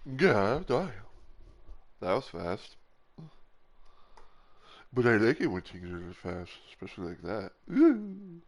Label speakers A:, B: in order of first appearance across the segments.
A: Yeah, that was fast. But I like it when things are fast, especially like that. Ooh.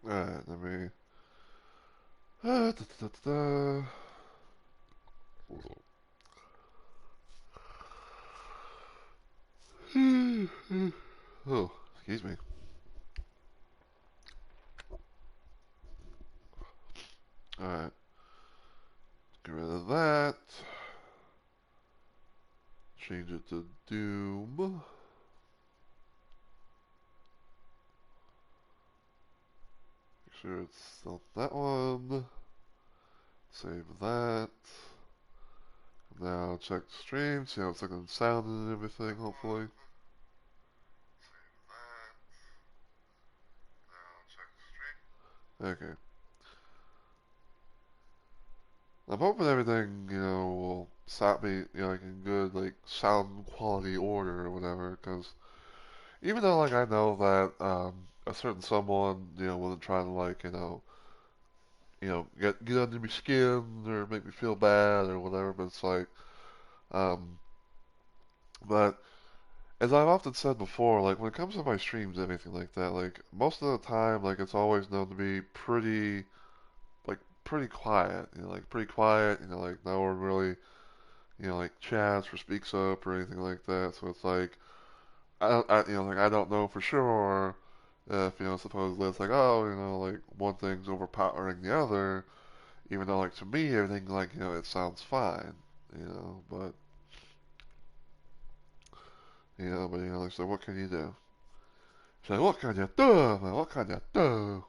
A: Alright, let me. Da, da, da, da. Oh, excuse me. Alright, get rid of that. Change it to Doom. Make sure it's still that one. Save that. Now check the stream, see how it's looking sound and everything, hopefully. Okay. I'm hoping everything, will sound me, like in good, like, sound quality order or whatever, because even though, like, I know that, a certain someone, wasn't trying to, like, get under my skin or make me feel bad or whatever, but it's like, um, but as I've often said before, like, when it comes to my streams, anything like that, like, most of the time, like, it's always known to be pretty quiet, like, pretty quiet, like, no one really, like, chats or speaks up or anything like that, so it's like, I don't know for sure if, supposedly it's like, oh, like, one thing's overpowering the other, even though, like, to me, everything, like, it sounds fine, but, like, so what can you do? It's like, what can you do, man? What can you do?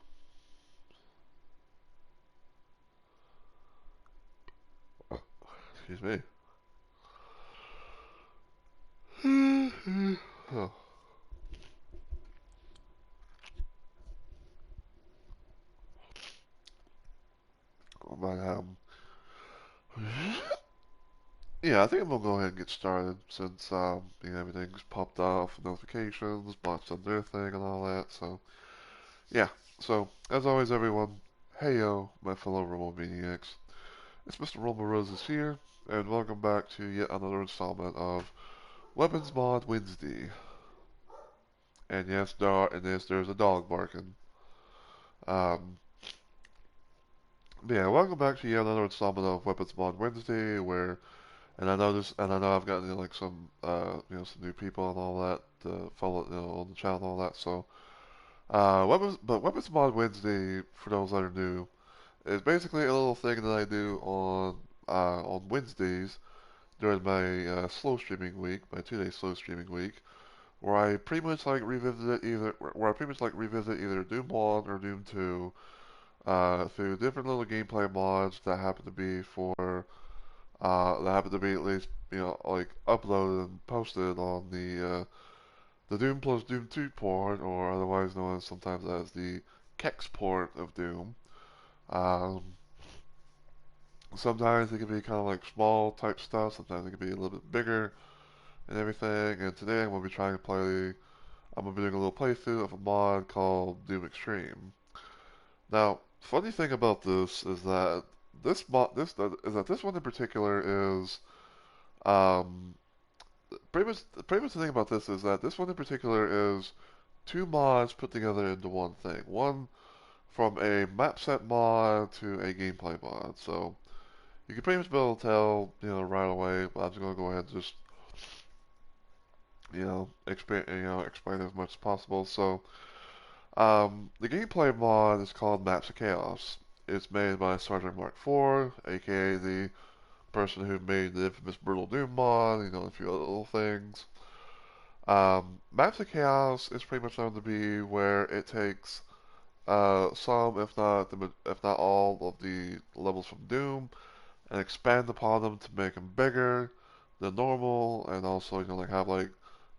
A: Excuse me. Oh, but, yeah, I think I'm gonna go ahead and get started since, everything's popped off, notifications, bots on their thing and all that, so, yeah. So, as always, everyone, hey yo, my fellow Robo Maniacs. It's Mr. Robo Roses here, and welcome back to yet another installment of Weapons Mod Wednesday. And yes, there's a dog barking. Um, yeah, welcome back to yet another installment of Weapons Mod Wednesday, where, and I know I've gotten like some, some new people and all that to follow, on the channel and all that. So, Weapons Mod Wednesday, for those that are new, is basically a little thing that I do on Wednesdays during my slow streaming week, my 2 day slow streaming week, where I pretty much like revisit either Doom 1 or Doom 2 through different little gameplay mods that happen to be at least like uploaded and posted on the Doom plus Doom 2 port, or otherwise known as sometimes as the Kex port of Doom. Um, Sometimes it can be kind of like small type stuff. Sometimes it can be a little bit bigger and everything. And today I'm gonna be trying to play. I'm gonna be doing a little playthrough of a mod called Doom Xtreme. Now, funny thing about this is that this one in particular is um pretty much the thing about this is that this one in particular is two mods put together into one thing. One from a map set mod to a gameplay mod. So you can pretty much be able to tell, right away. But I'm just gonna go ahead and just, explain as much as possible. So, the gameplay mod is called Maps of Chaos. It's made by Sergeant Mark IV, aka the person who made the infamous Brutal Doom mod, a few other little things. Maps of Chaos is pretty much known to be where it takes some, if not all, of the levels from Doom and expand upon them to make them bigger than normal, and also like have like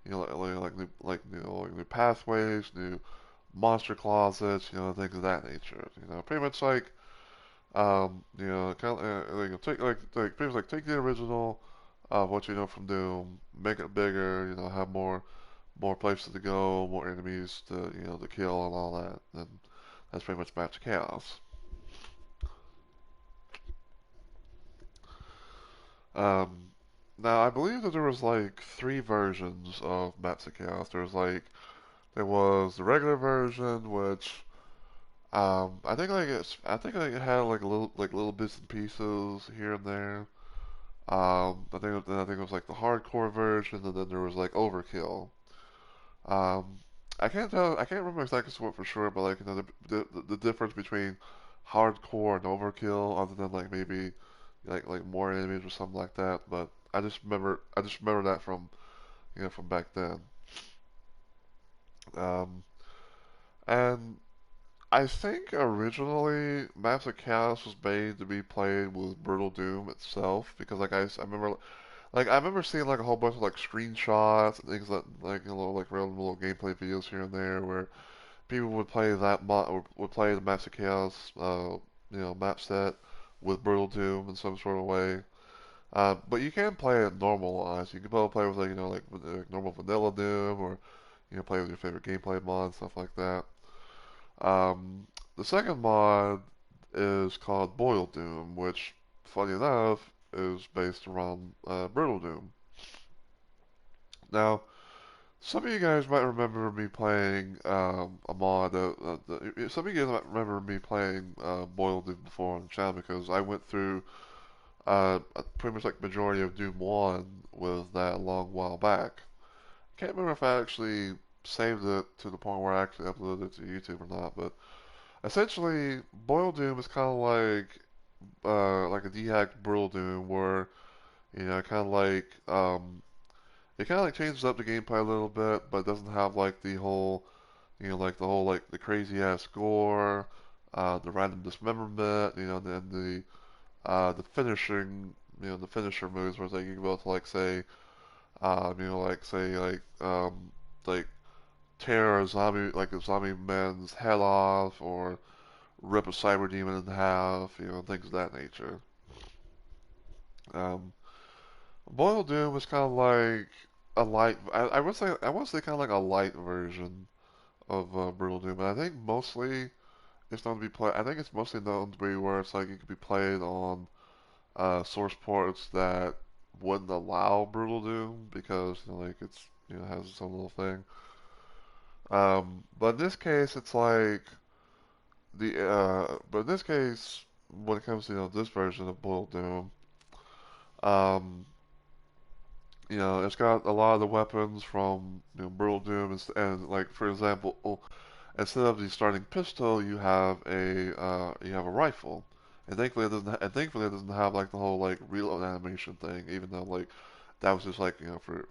A: new pathways, new monster closets, things of that nature. Pretty much like kind of take pretty much like take the original of what you know from Doom, make it bigger, have more places to go, more enemies to kill and all that. And that's pretty much Match Chaos. Um, Now I believe that there was like three versions of Maps of Chaos. There was the regular version, which I think like it had like little bits and pieces here and there. I think it was like the hardcore version, and then there was like Overkill. Um, I can't remember exactly what for sure, but like the difference between hardcore and Overkill, other than like maybe like more enemies or something like that. But I just remember that from from back then. Um, and I think originally Maps of Chaos was made to be played with Brutal Doom itself because I remember seeing like a whole bunch of like screenshots and things like like random little gameplay videos here and there where people would play that mod or would play the Maps of Chaos map set with Brutal Doom in some sort of way. But you can play it normalized. You can play with like normal vanilla Doom or play with your favorite gameplay mod stuff like that. Um, the second mod is called Boil Doom, which, funny enough, is based around Brittle Doom. Now, some of you guys might remember me playing a mod. Some of you guys might remember me playing Boil Doom before on the channel because I went through pretty much like majority of Doom 1 with that a long while back. Can't remember if I actually saved it to the point where I actually uploaded it to YouTube or not, but essentially, Boil Doom is kind of like a dehacked Brill Doom, where kind of it kind of like changes up the gameplay a little bit, but doesn't have like the whole like the crazy ass gore, the random dismemberment, and the finishing, the finisher moves where like you can go to like say, like say like tear a zombie man's head off, or rip a cyber demon in half, things of that nature. Um, Boiled Doom is kind of like a light. I would say kind of like a light version of Brutal Doom, but I think mostly it's known to be played. I think it's mostly known to be where it's like it could be played on source ports that wouldn't allow Brutal Doom because like it's has its own little thing. But in this case, it's like but in this case, when it comes to this version of Boiled Doom, um, it's got a lot of the weapons from Brutal Doom, and like for example, instead of the starting pistol, you have a rifle, and thankfully it doesn't have like the whole like reload animation thing, even though like that was just like for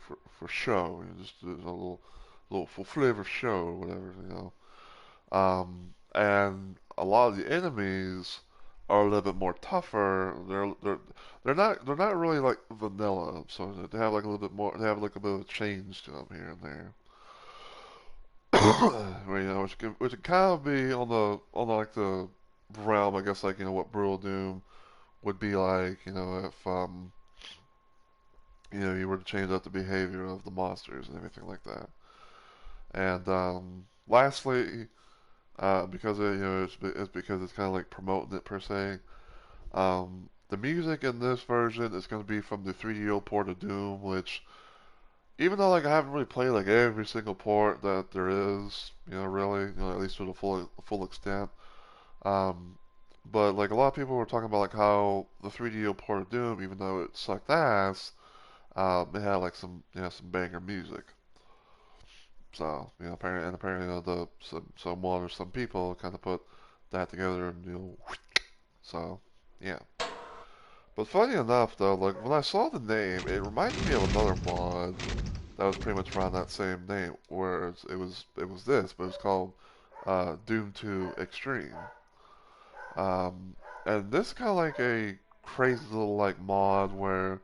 A: show, just a little for flavor show or whatever, and a lot of the enemies are a little bit more tougher. They're not really like vanilla, so they have like a little bit more. They have like a bit of a change to them here and there. Where, which can kind of be on like the realm, I guess, like what Brutal Doom would be like, if you were to change up the behavior of the monsters and everything like that. And lastly, because it's because it's kind of like promoting it per se. The music in this version is going to be from the 3DO port of Doom, which even though like I haven't really played like every single port that there is, really, at least to the full extent. Um, but like a lot of people were talking about like how the 3DO port of Doom, even though it sucked ass, it had like some banger music. So apparently someone or some people kind of put that together and so yeah. But funny enough though, like when I saw the name, it reminded me of another mod that was pretty much around that same name, where it was this, but it's called Doom 2 Extreme. Um, and this is kind of like a crazy little like mod where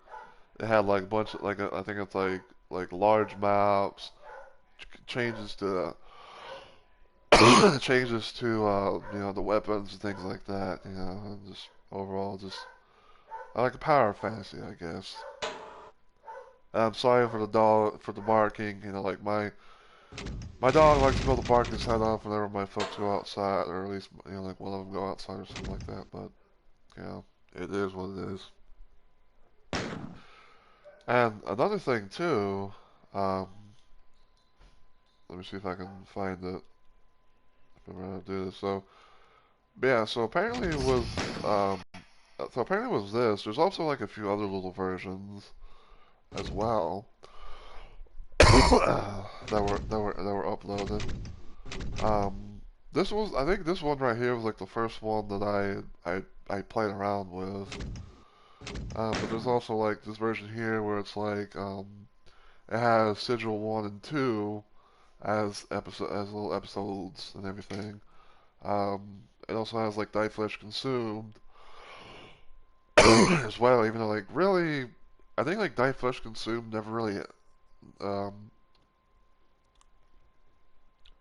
A: it had like a bunch of like I think it's like large maps, changes to changes to you know, the weapons and things like that. You know, and just overall just I like a power fantasy, I guess. I'm sorry for the dog for the barking. You know, like my dog likes to be able to bark his head off whenever my folks go outside, or at least you know, like one of them go outside or something like that. But you know, it is what it is. And another thing too, um, let me see if I can find it. If I'm gonna do this, so yeah, um, so apparently with this, there's also like a few other little versions as well that were uploaded. This was I think this one right here was like the first one that I played around with. But there's also like this version here where it's like it has Sigil 1 and 2 as little episodes and everything. It also has like Die Flesh Consumed as well, even though like really I think like Die Flesh Consumed never really um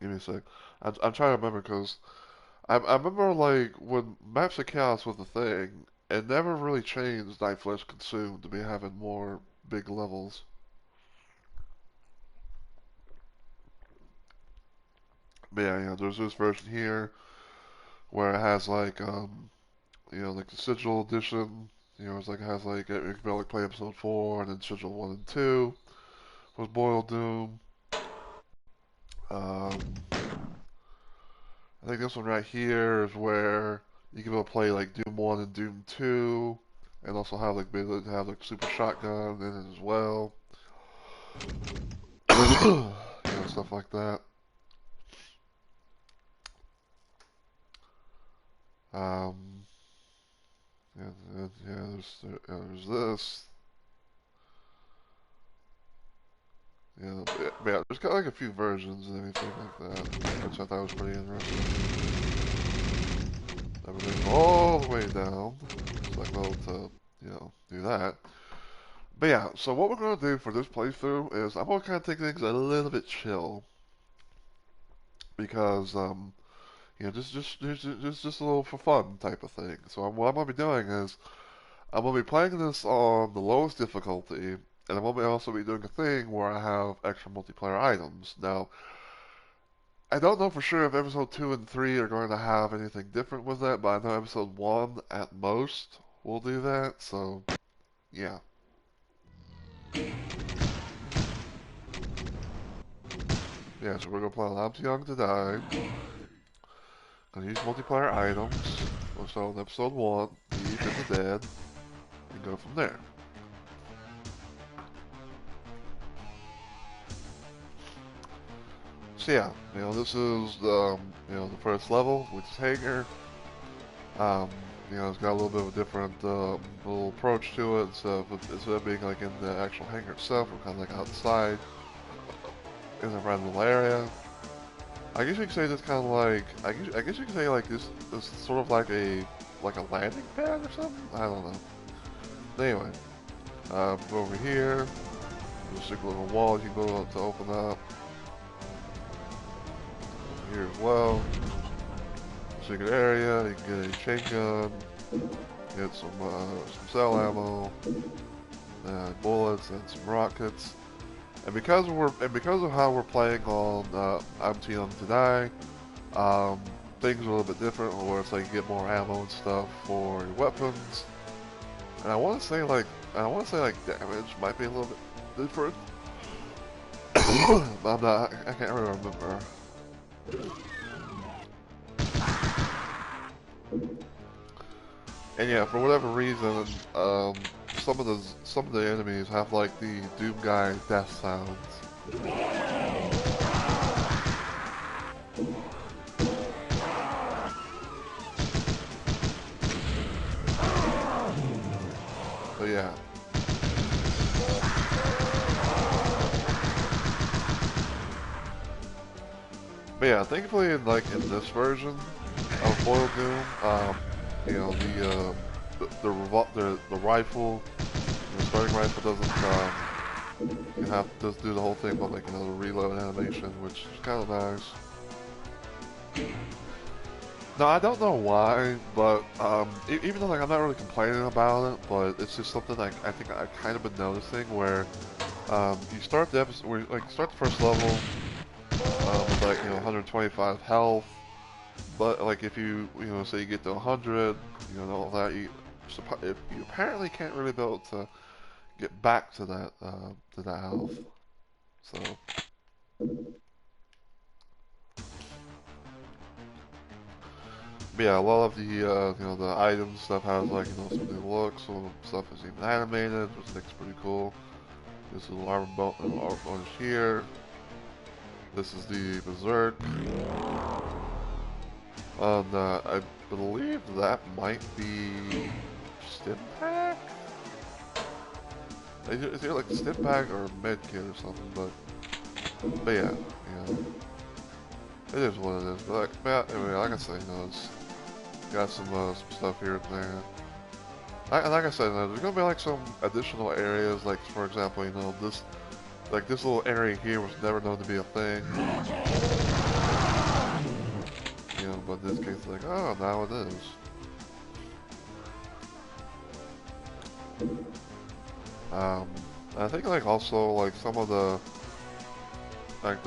A: give me a sec. I'm trying to remember because I remember like when Maps of Chaos was the thing, it never really changed Die Flesh Consumed to be having more big levels. But yeah, you know, there's this version here where it has like you know, like the Sigil edition. You know, it's like it has like you can like play episode 4 and then Sigil 1 and 2 was Boiled Doom. Um, I think this one right here is where you can be able to play like Doom 1 and Doom 2, and also have like be able to have like Super Shotgun in it as well. You know, stuff like that. Um, yeah, there's this. Yeah, but yeah, there's got like a few versions and everything like that, which I thought was pretty interesting. Everything all the way down, so I can be able to, you know, do that. But yeah, so what we're gonna do for this playthrough is I'm gonna kind of take things a little bit chill because you know, just a little for fun type of thing. So what I'm gonna be doing is I'm gonna be playing this on the lowest difficulty, and I'm gonna also be doing a thing where I have extra multiplayer items. Now, I don't know for sure if episode 2 and 3 are going to have anything different with that, but I know episode 1 at most will do that, so yeah. Yeah, so we're gonna play I'm Too Young to Die. Gonna use multiplayer items. We'll start with episode 1, Eve and the Dead, and go from there. So yeah, you know, this is you know, the first level, which is Hager. Um, you know, it's got a little bit of a different little approach to it. So instead of being like in the actual hangar itself, we're kind of like outside in the random little area. I guess you could say this kind of like I guess you could say like this sort of like a landing pad or something. I don't know. Anyway, over here, there's a little wall you can go to open up. Over here as well. Secret area. You can get a chain gun. Get some cell ammo, bullets, and some rockets. And because of how we're playing on I'm Too Young to Die, things are a little bit different, where it's like you get more ammo and stuff for your weapons. And I want to say like damage might be a little bit different, but I can't really remember. And yeah, for whatever reason, some of the enemies have like the Doom Guy death sounds. So yeah. But yeah, thankfully, in this version of Boiled Doom, you know, the rifle, the starting rifle doesn't does do the whole thing, but like, you know, the reload animation, which is kind of nice. No, I don't know why, but even though like I'm not really complaining about it, but it's just something like I think I've kind of been noticing where you start the episode, where like start the first level with like 125 health, but like if you know say you get to 100, all that you apparently can't really be able to get back to that health. So. But yeah, a lot of the the items stuff has like some new looks. Some of the stuff is even animated, which I think is pretty cool. This little armor bonus here. This is the Berserk. And I believe that might be Stimpack? It's either like a Stimpack or a Medkit or something, but yeah, it is what it is. But anyway, like I said, it's got some stuff here and there. Like I said, there's gonna be like some additional areas, like for example, this little area here was never known to be a thing. But in this case, like, oh, now it is. I think like also like some of the like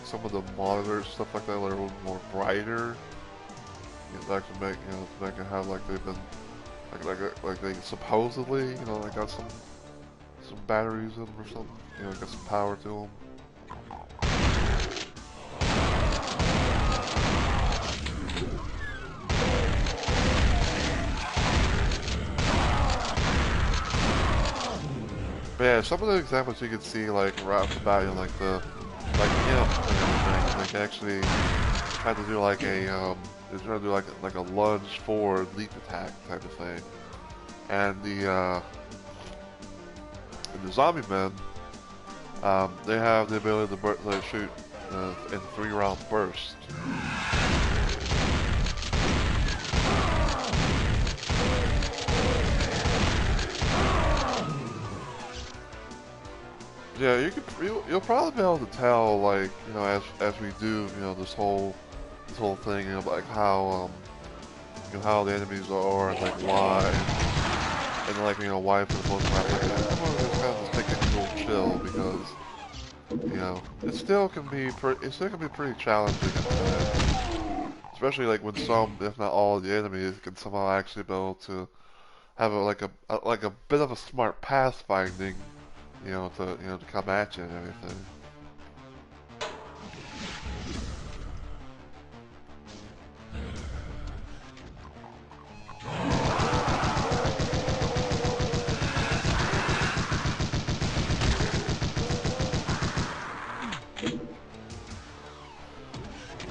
A: some of the monitors stuff like that that are a little more brighter. That can make to make it have like they've been like they supposedly they got some batteries in them or something. Got some power to them. But yeah, some of the examples you can see like right off the bat, like the and everything, like actually had to do like a they're trying to do like a lunge forward leap attack type of thing, and the zombie men, they have the ability to shoot in 3-round bursts. Yeah, you'll probably be able to tell like as we do this whole thing like how how the enemies are and like why and like why for the most part like I'm gonna just kind of take it a little chill because it still can be pretty challenging at times, especially like when some if not all of the enemies can somehow actually be able to have like a bit of a smart pathfinding to come at you and everything.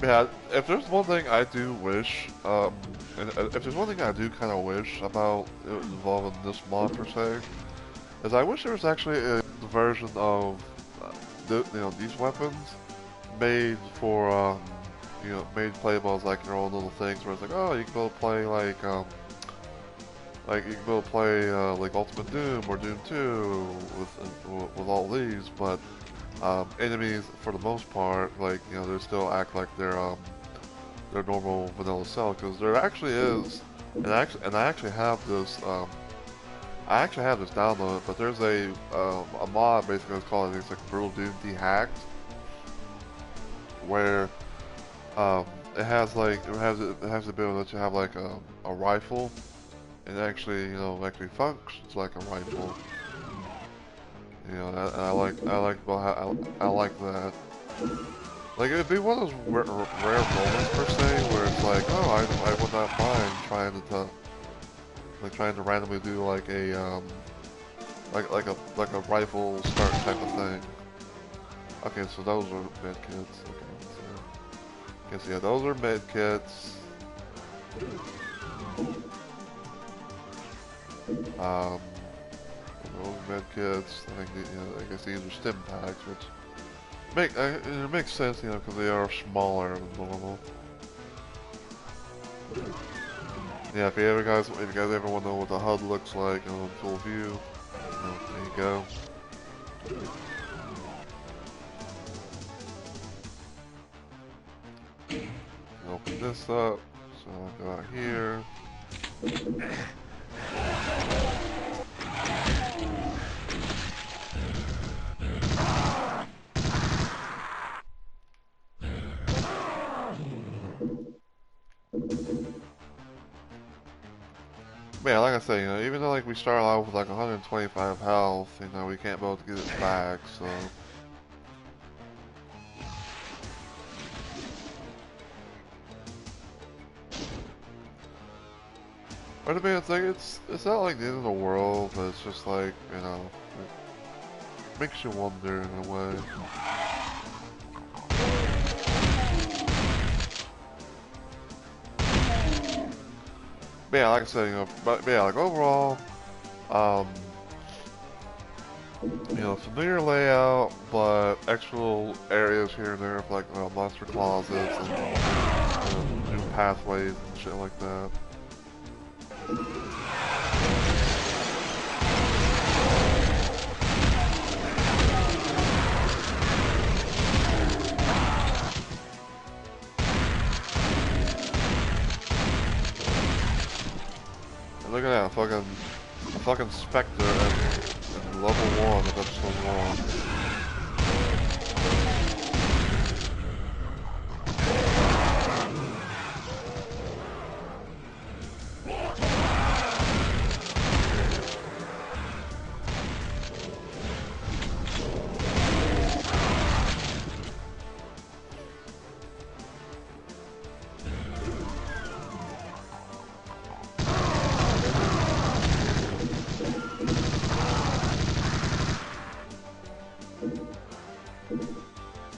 A: Yeah, if there's one thing I do wish, and if there's one thing I do kind of wish about involving this mod per se, is I wish there was actually a version of these weapons made for made playable as like your own little things where it's like, oh, you can go play like you can go play like Ultimate Doom or Doom 2 with all these, but enemies for the most part like they still act like they're normal vanilla cell, because there actually is, and I actually have this downloaded, but there's a mod basically it's called, I think it's like Brutal Doom Dehacked, where it has the ability to let you have like a rifle, and actually actually functions like a rifle. And I like that. Like it'd be one of those rare moments per se where it's like, oh, I would not mind trying to randomly do like a like a rifle start type of thing. Okay, so those are med kits. Okay, so yeah, those are med kits. Those med kits. I think I guess these are stim packs, which It makes sense, you know, because they are smaller than normal. Yeah, if you guys ever want to know what the HUD looks like on full view, you know, there you go. Open this up, so I'll go out here. But yeah, like I say, you know, even though like we start off with like 125 health, you know, we can't be able to get it back, so. But I mean, it's like, it's not like the end of the world, but it's just like, you know, it makes you wonder in a way. But yeah, like I said, you know, but yeah, like overall, um, you know, familiar layout, but extra areas here and there, like monster closets and new pathways and shit like that. And look at that, fucking Spectre and level 1 of episode 1.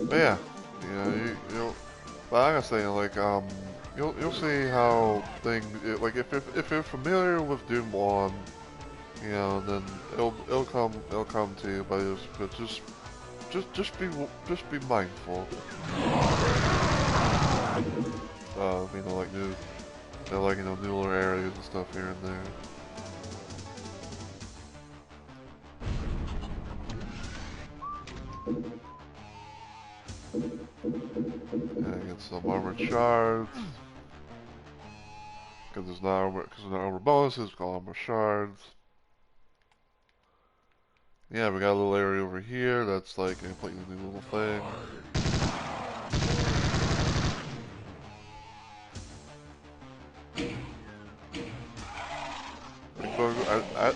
A: But yeah, you know, you'll, like I say, like, you'll see how like, if you're familiar with Doom 1, you know, then it'll come to you, but just be mindful. You know, like like, you know, newer areas and stuff here and there. And get some armor shards. Because there's no armor bonuses, it's called armor shards. Yeah, we got a little area over here that's like a completely new little thing.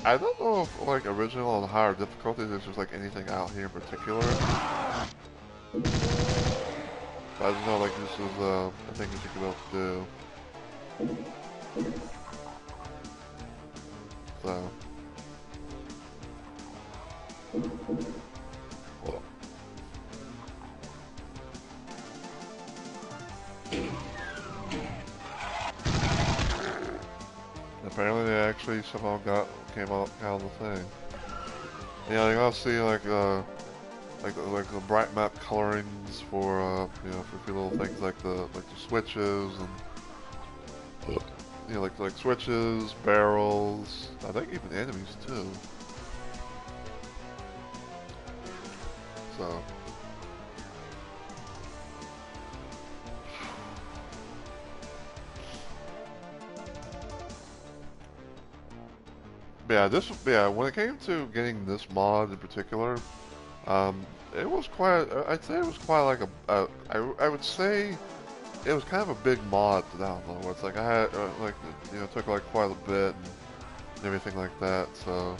A: I don't know if like original and higher difficulties there's just like anything out here in particular. But I just know like this is a thing that you can be able to do. So. Well. Apparently they actually somehow came out of the thing. Yeah, you also see like like the bright map colorings for you know, for a few little things like the switches and you know, like switches, barrels, I think even enemies too. So yeah, when it came to getting this mod in particular, it was quite, I'd say it was quite like I would say it was kind of a big mod to download. It's like I had, like, you know, it took like quite a bit and everything like that, so.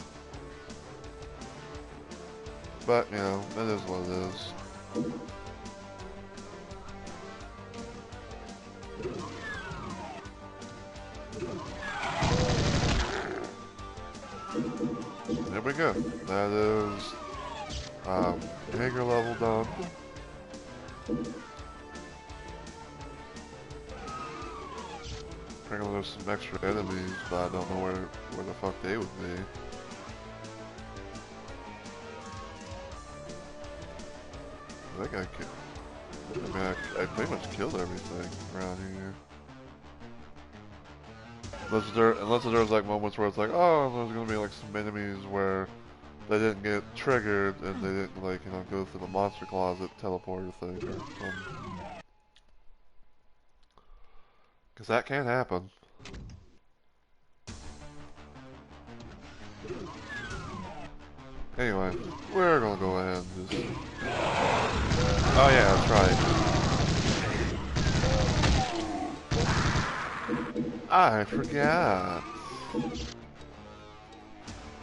A: But, you know, it is what it is. There we go. That is, behavior level done. Apparently there's some extra enemies, but I don't know where the fuck they would be. I think I killed. I mean, I pretty much killed everything around here. Unless there was like moments where it's like, oh, there's gonna be like some enemies where they didn't get triggered and they didn't like, you know, go through the monster closet teleporter thing or something. Because that can happen. Anyway, we're gonna go ahead and just... Oh yeah, that's right. I forgot.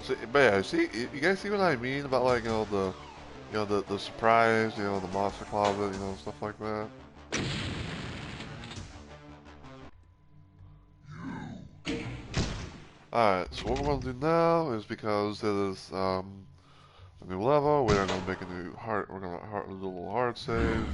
A: See, but yeah, see, you guys see what I mean about like, the surprise, the monster closet, stuff like that. Alright, so what we're gonna do now is because it is a new level, we're gonna make a new heart. We're gonna do a little hard save.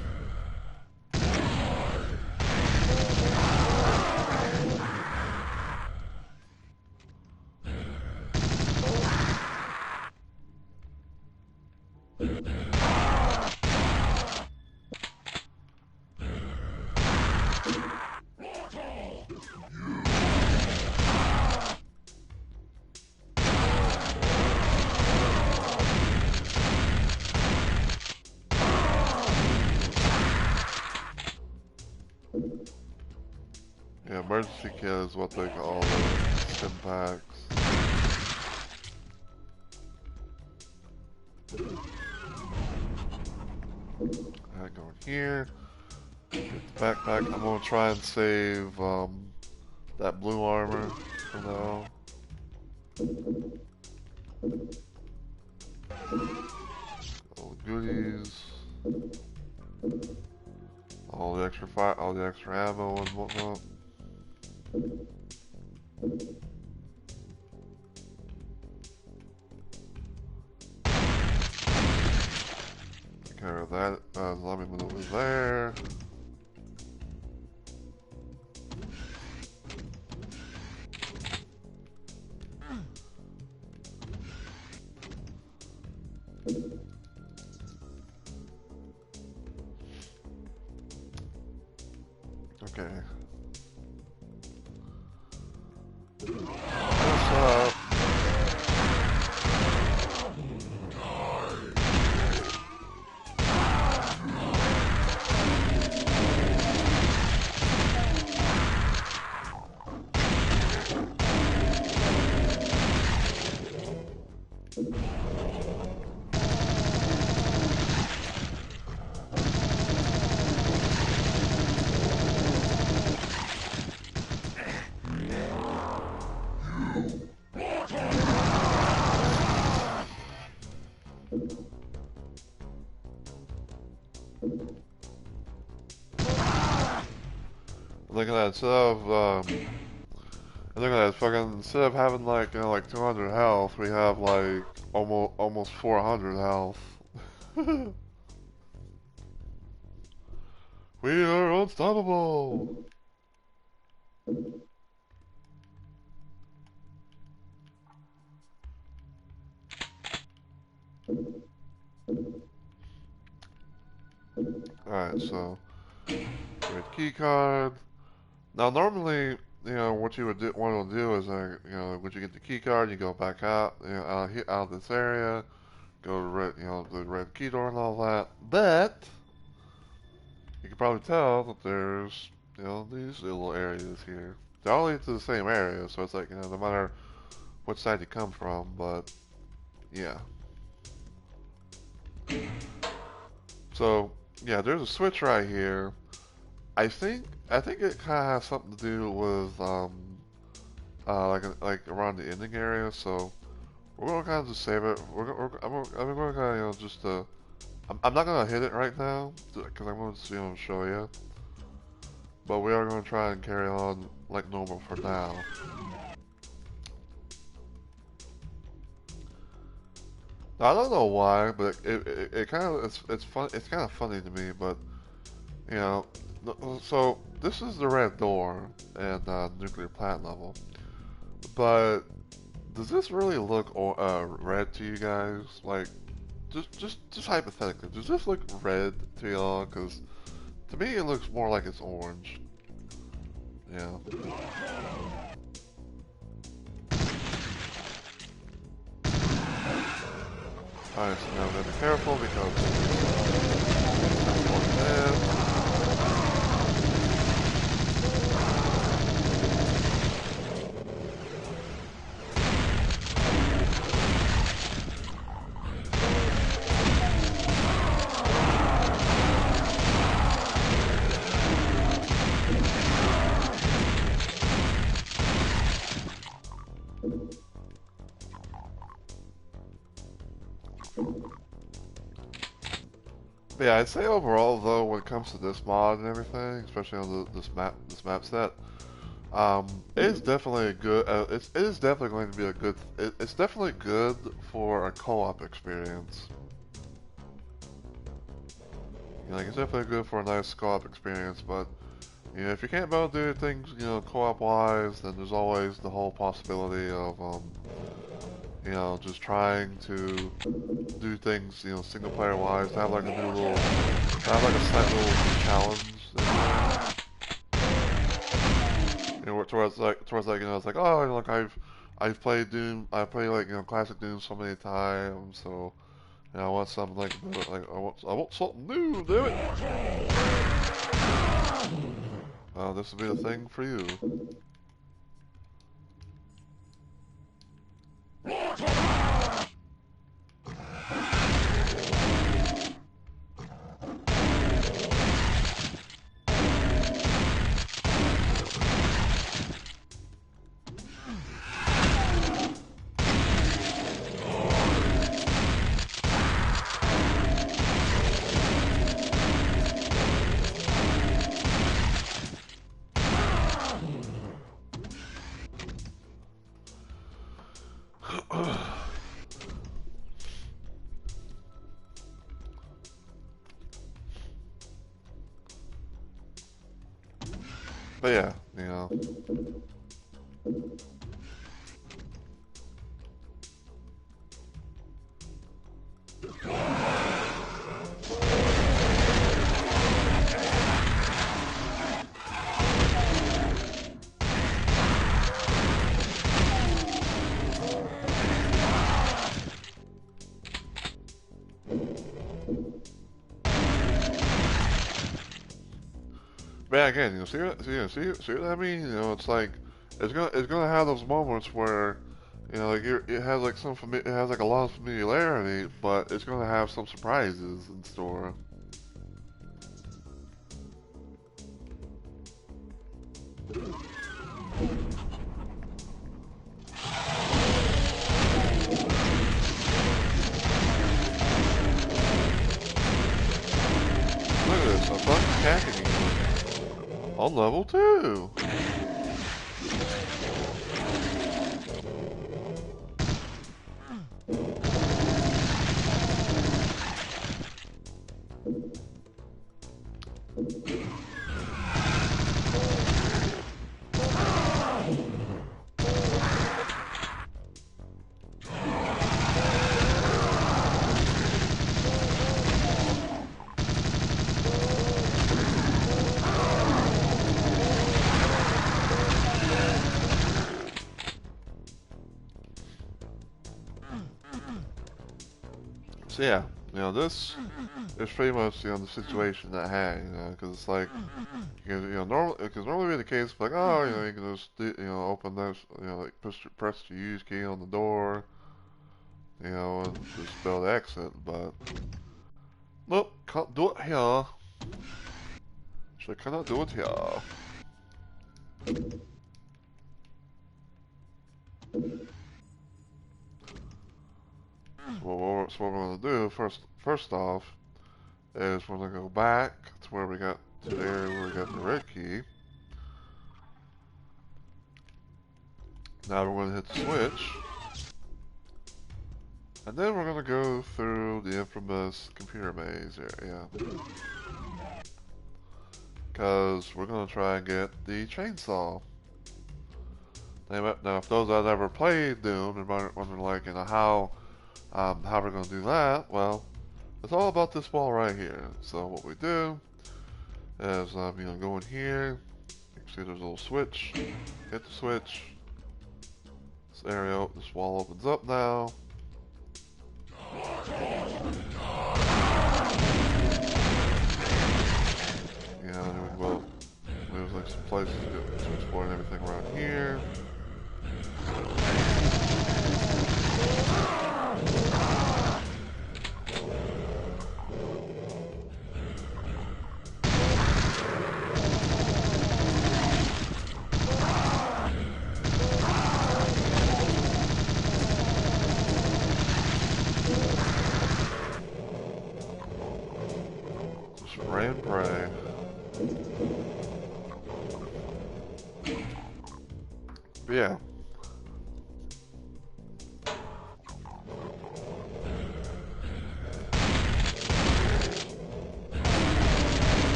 A: Yeah, emergency kit is what they call the stim packs. Alright, going here. Get the backpack. I'm gonna try and save that blue armor for now. All the goodies. All the extra fire, all the extra ammo and whatnot. Take care of that. Zombie maneuver there. Okay. What's up? Look at that, instead of having like, like 200 health, we have like almost 400 health. We are unstoppable! Alright, so, great key card. Now, normally, what you would want to do is, once you get the key card, you go back out, out of this area, go to the red key door and all that. But you can probably tell that there's, these little areas here. They all lead to the same area, so it's like, no matter which side you come from, but yeah. So yeah, there's a switch right here. I think it kind of has something to do with like around the ending area. So we're gonna kind of just save it. I'm gonna kind of just I'm not gonna hit it right now because I'm going to show you. But we are gonna try and carry on like normal for now. Now, I don't know why, but it kind of it's fun. It's kind of funny to me, but so this is the red door and nuclear plant level, but does this really look red to you guys? Like, just hypothetically, does this look red to y'all? Because to me, it looks more like it's orange. Yeah. Alright, so now we gotta be careful because but yeah, I'd say overall though, when it comes to this mod and everything, especially on this map set, it is definitely a good. It is definitely going to be a good. It's definitely good for a co-op experience. You know, like it's definitely good for a nice co-op experience, but you know, if you can't be able to do things, you know, co-op wise, then there's always the whole possibility of, you know, just trying to do things, you know, single player wise, to have like a new little, to have like a slight little challenge. You know, towards like, you know, it's like, oh, you know, like I've played Doom, I played like, you know, classic Doom so many times, so, you know, I want something like I want something new, do it. This will be the thing for you. But yeah, you know. But yeah, again, you know, see what I mean? You know, it's like it's gonna have those moments where, you know, like it has like it has like a lot of familiarity, but it's gonna have some surprises in store. Look at this, a fucking cacking on level 2. So yeah, you know, this is pretty much, you know, the situation at hand, you know, because it's like, you know, normally be the case, like, oh, you know, you can just, you know, open this, you know, like, press the use key on the door, you know, and just spell the exit, but, nope, can't do it here. So cannot do it here. So what we're gonna do first off is we're gonna go back to where we got to the area where we got the red key. Now we're gonna hit the switch, and then we're gonna go through the infamous computer maze area, because we're gonna try and get the chainsaw. Now, if those that ever played Doom and wondering, like, you know, how How we're going to do that? Well, it's all about this wall right here. So what we do is, go in here. You can see there's a little switch. Hit the switch. This area, this wall opens up now. Yeah, well, there's like some places to explore and everything around here. Just pray and pray. But yeah.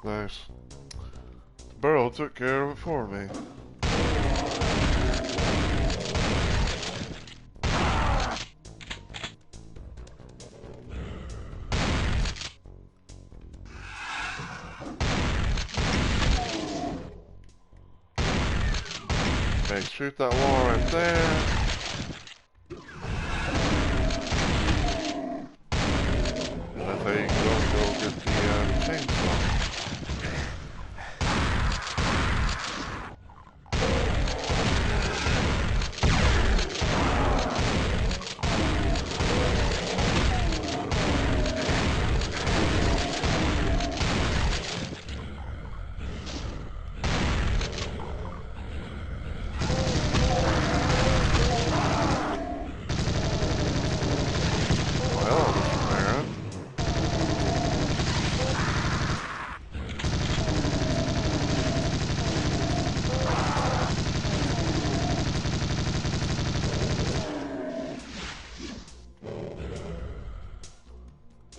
A: Nice. The barrel took care of it for me. Okay, shoot that wall right there. And that's how you can go get the chainsaw.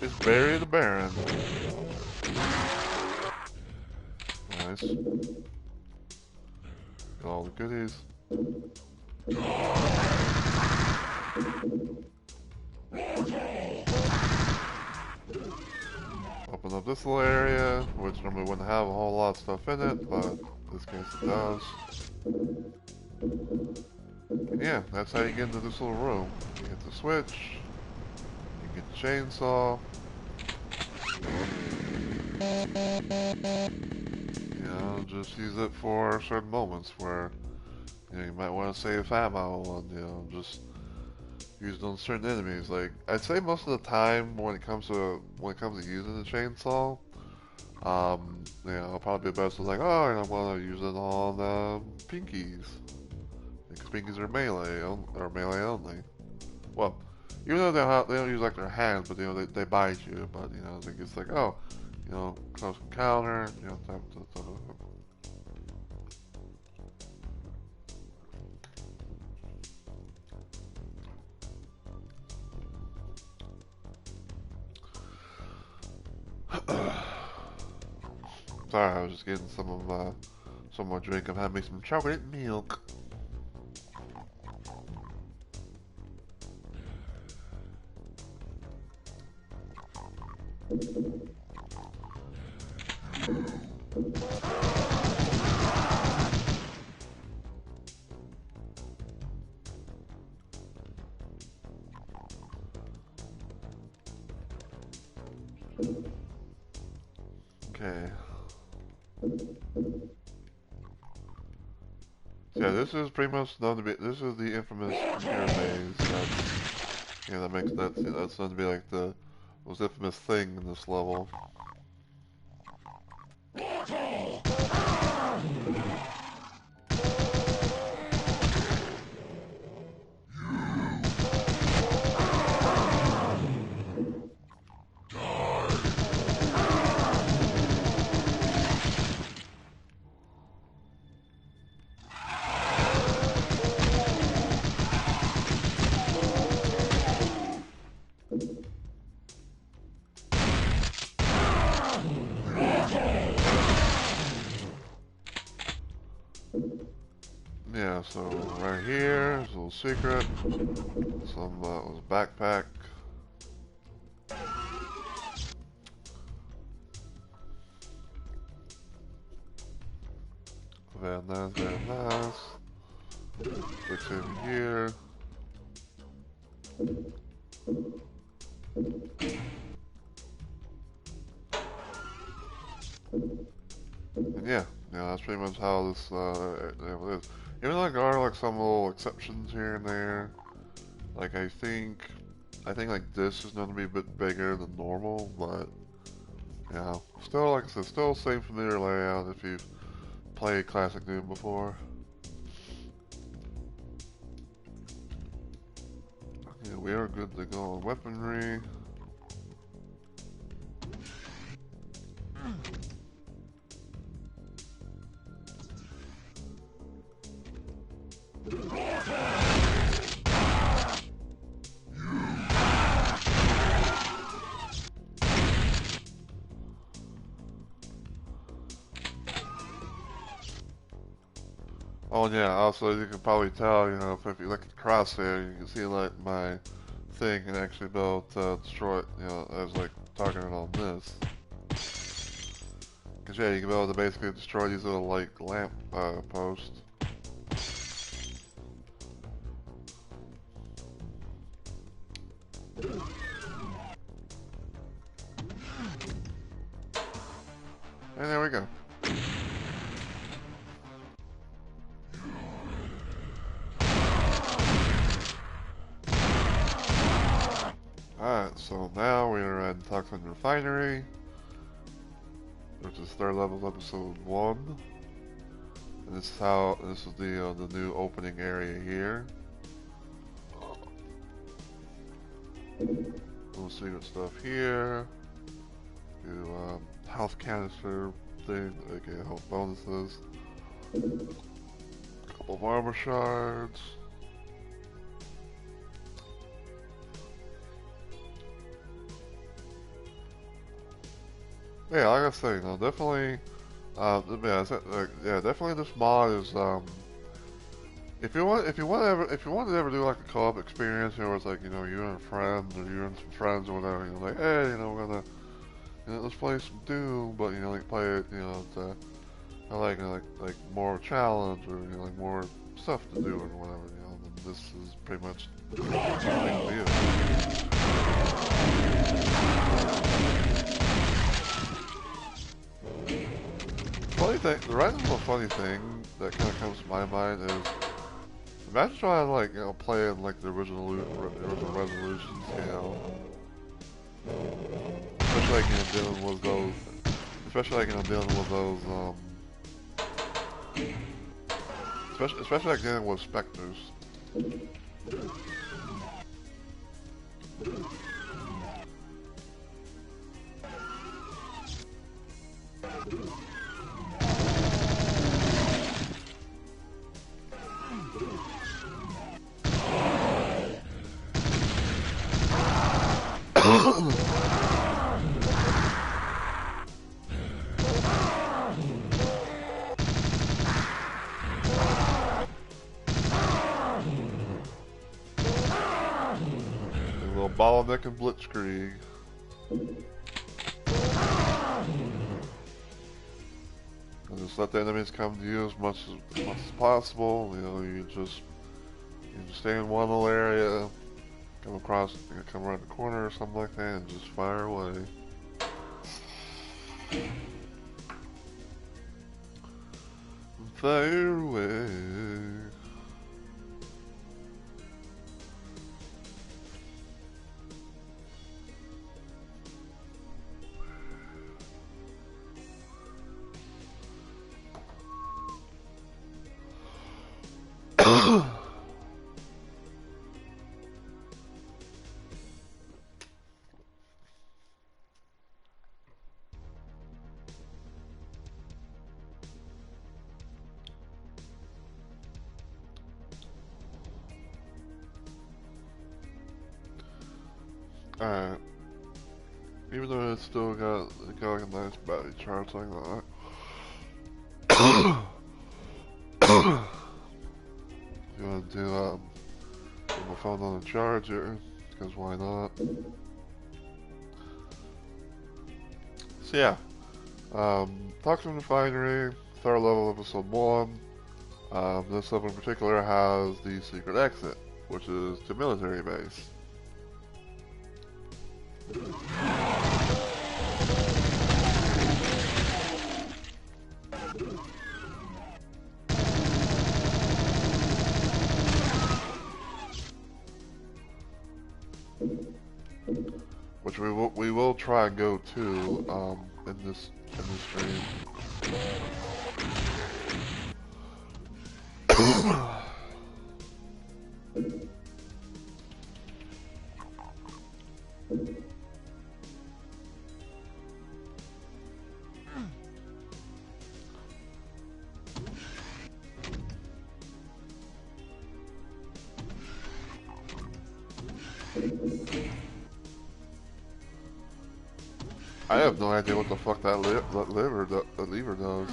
A: It's Barry the Baron. Nice. Got all the goodies. Open up this little area, which normally wouldn't have a whole lot of stuff in it, but in this case it does. And yeah, that's how you get into this little room. You hit the switch, you get the chainsaw. You know, just use it for certain moments where you might want to save ammo and just use it on certain enemies. Like I'd say most of the time when it comes to using the chainsaw, I'll probably be best with like, I want to use it on pinkies, because pinkies are melee only. Well, even though they don't use like their hands, but they bite you. But it's like close encounter, type of. Sorry, I was just getting some more drink. I'm having some chocolate milk. Okay. Yeah, this is pretty much known to be. This is the infamous computer maze. That's known to be like the most infamous thing in this level. yeah, so right here is a little secret. Some was a backpack. Very nice, very nice. Switch over here. And yeah, that's pretty much how this is. Even though there are like some little exceptions here and there. Like I think like this is going to be a bit bigger than normal, but yeah, still like I said, still same familiar layout if you've played Classic Doom before. Yeah, we are good to go on weaponry. Oh yeah, also you can probably tell, if you look at the crosshair, you can see like my thing can actually be able to destroy it, as like targeting on this. Cause yeah, you can be able to basically destroy these little like lamp posts. And there we go. Alright, so now we are at Toxin Refinery, which is third level episode 1. And this is the new opening area here. Little secret stuff here. Do health canister thing, aka health bonuses. Couple of armor shards. Yeah, like I say, definitely. Definitely this mod is if you want to ever do like a co-op experience, where it's like you and friends or you and some friends or whatever, like hey, we're gonna let's play some Doom, but like play it, to like more challenge or like more stuff to do or whatever, then this is pretty much the thing to do. Funny thing, the right little funny thing that kind of comes to my mind is imagine trying to like playing like the original resolutions, especially like dealing with those, especially like dealing with specters. Bottleneck and Blitzkrieg. And just let the enemies come to you as much as possible. You just stay in one little area, come around the corner or something like that, and just fire away. Fire away. Alright. Even though it's still got like a nice battery charge like that. to put my phone on the charger, because why not? So yeah, Toxin Refinery, third level, episode 1. This level in particular has the secret exit, which is the military base. Which we will try and go to in this stream. I have no idea what the fuck that lever does.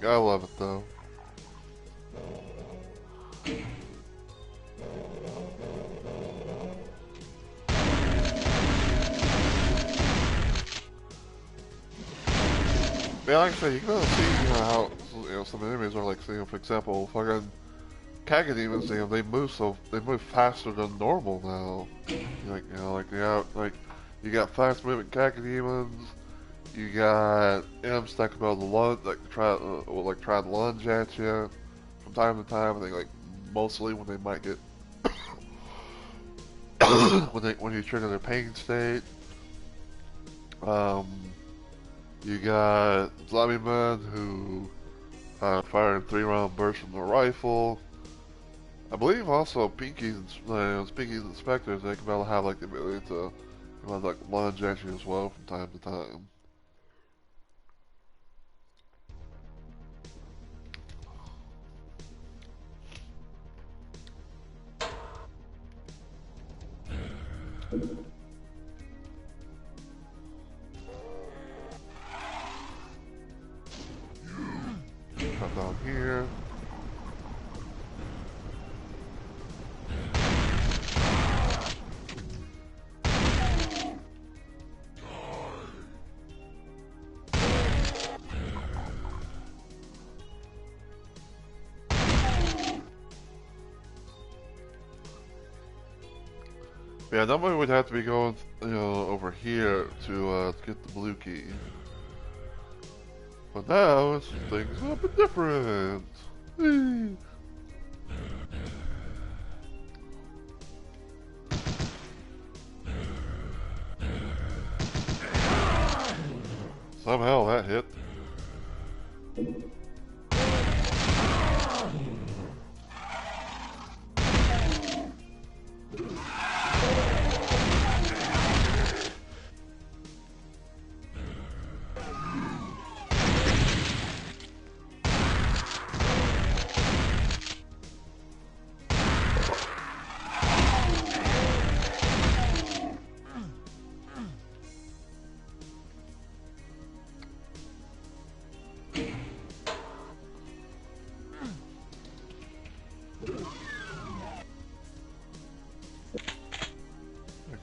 A: I love it though. Yeah, like I said, you can see how some enemies are like, for example, fucking Kaga demons. They move faster than normal now. Like you got fast moving Kaga demons. You got imps that come out of the lunge, try to lunge at you from time to time. I think like mostly when they might get when you trigger their pain state. You got zombie men who fire in 3-round bursts from the rifle. I believe also Pinkies and Spectres, they can have like the ability to like lunge at you as well from time to time. Cut down here. Yeah, normally we'd have to be going, over here to get the blue key. But now, things are a bit different. Somehow that hit.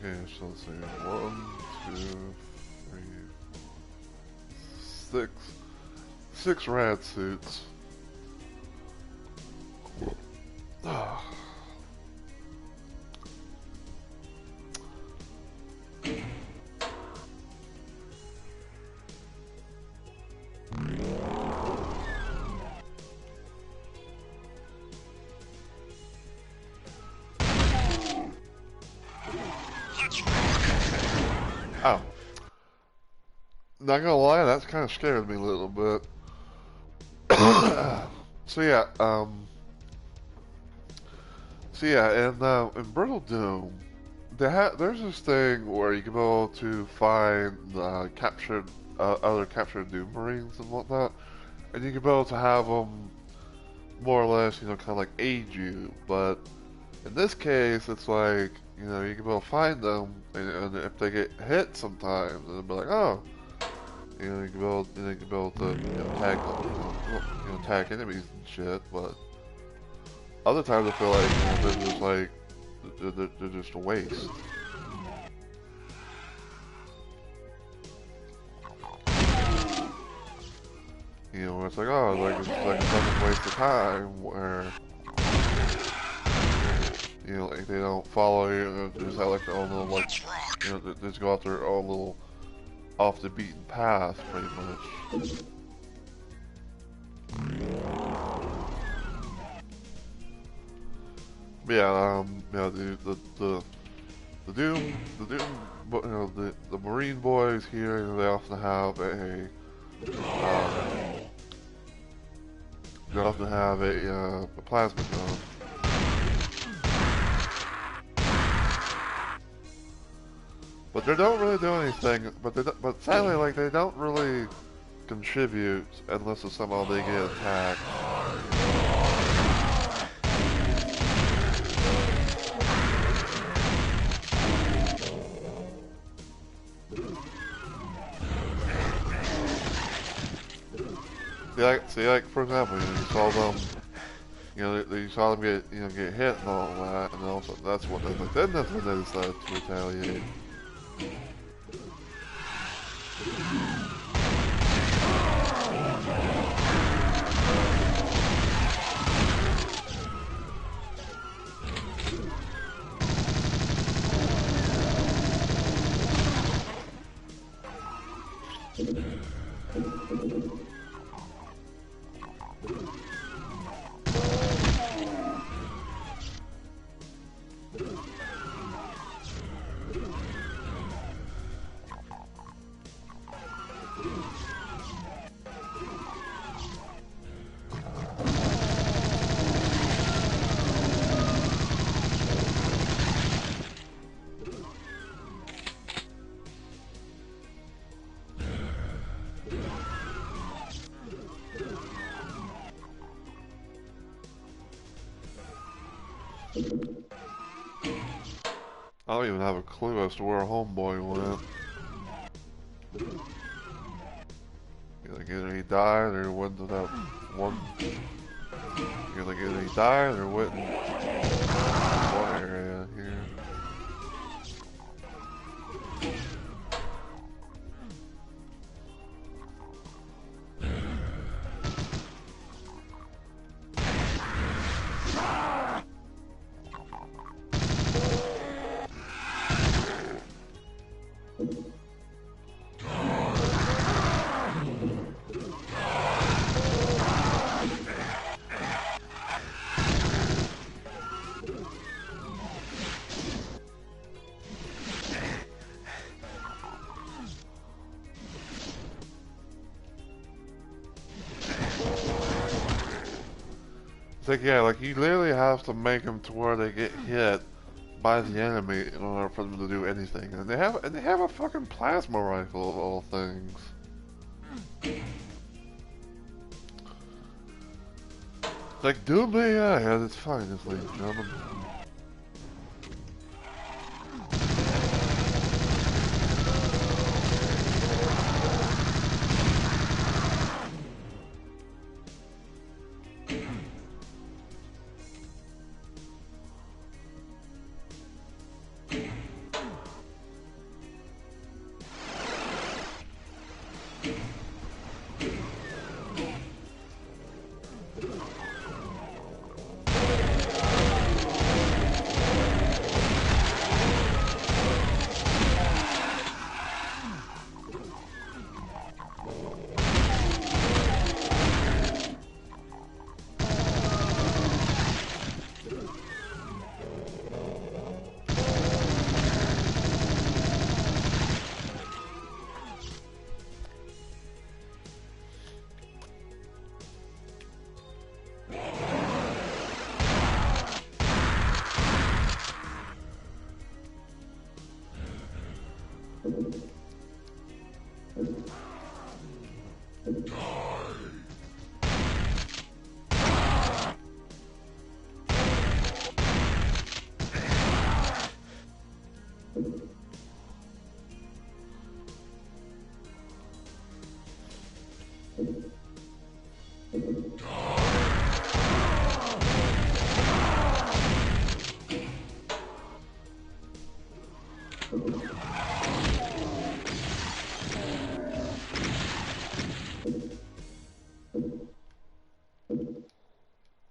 A: Okay, so let's see. 1, 2, 3, 4, 6. 6 rad suits. Oh. Not gonna lie, that's kind of scared me a little bit. So yeah, in Brutal Doom, there's this thing where you can be able to find captured other captured new Marines and whatnot, and you can be able to have them more or less, kind of like aid you. But in this case, it's like, you can be able to find them, and if they get hit sometimes, they'll be like, oh, you can be able to tag tag enemies and shit. But other times I feel like they're just like they're just a waste. Where it's like, oh, it's like such a waste of time where, like they don't follow you, they just have like their own little, like, they just go out their own little off the beaten path, pretty much. But yeah, the Doom, the Marine boys here, they often have a plasma gun. But they don't really do anything. But sadly, like, they don't really contribute unless somehow they get attacked. See, like for example, you saw them, you saw them get hit and all that, and also that's what they like. Then that's when they decided to retaliate. I don't even have a clue as to where Homeboy went. Like either he died or went to that one. Like either he died or went in one area here. Like, yeah, like you literally have to make them to where they get hit by the enemy in order for them to do anything. And they have a fucking plasma rifle of all things. Like, Doom AI at its finest, ladies and gentlemen.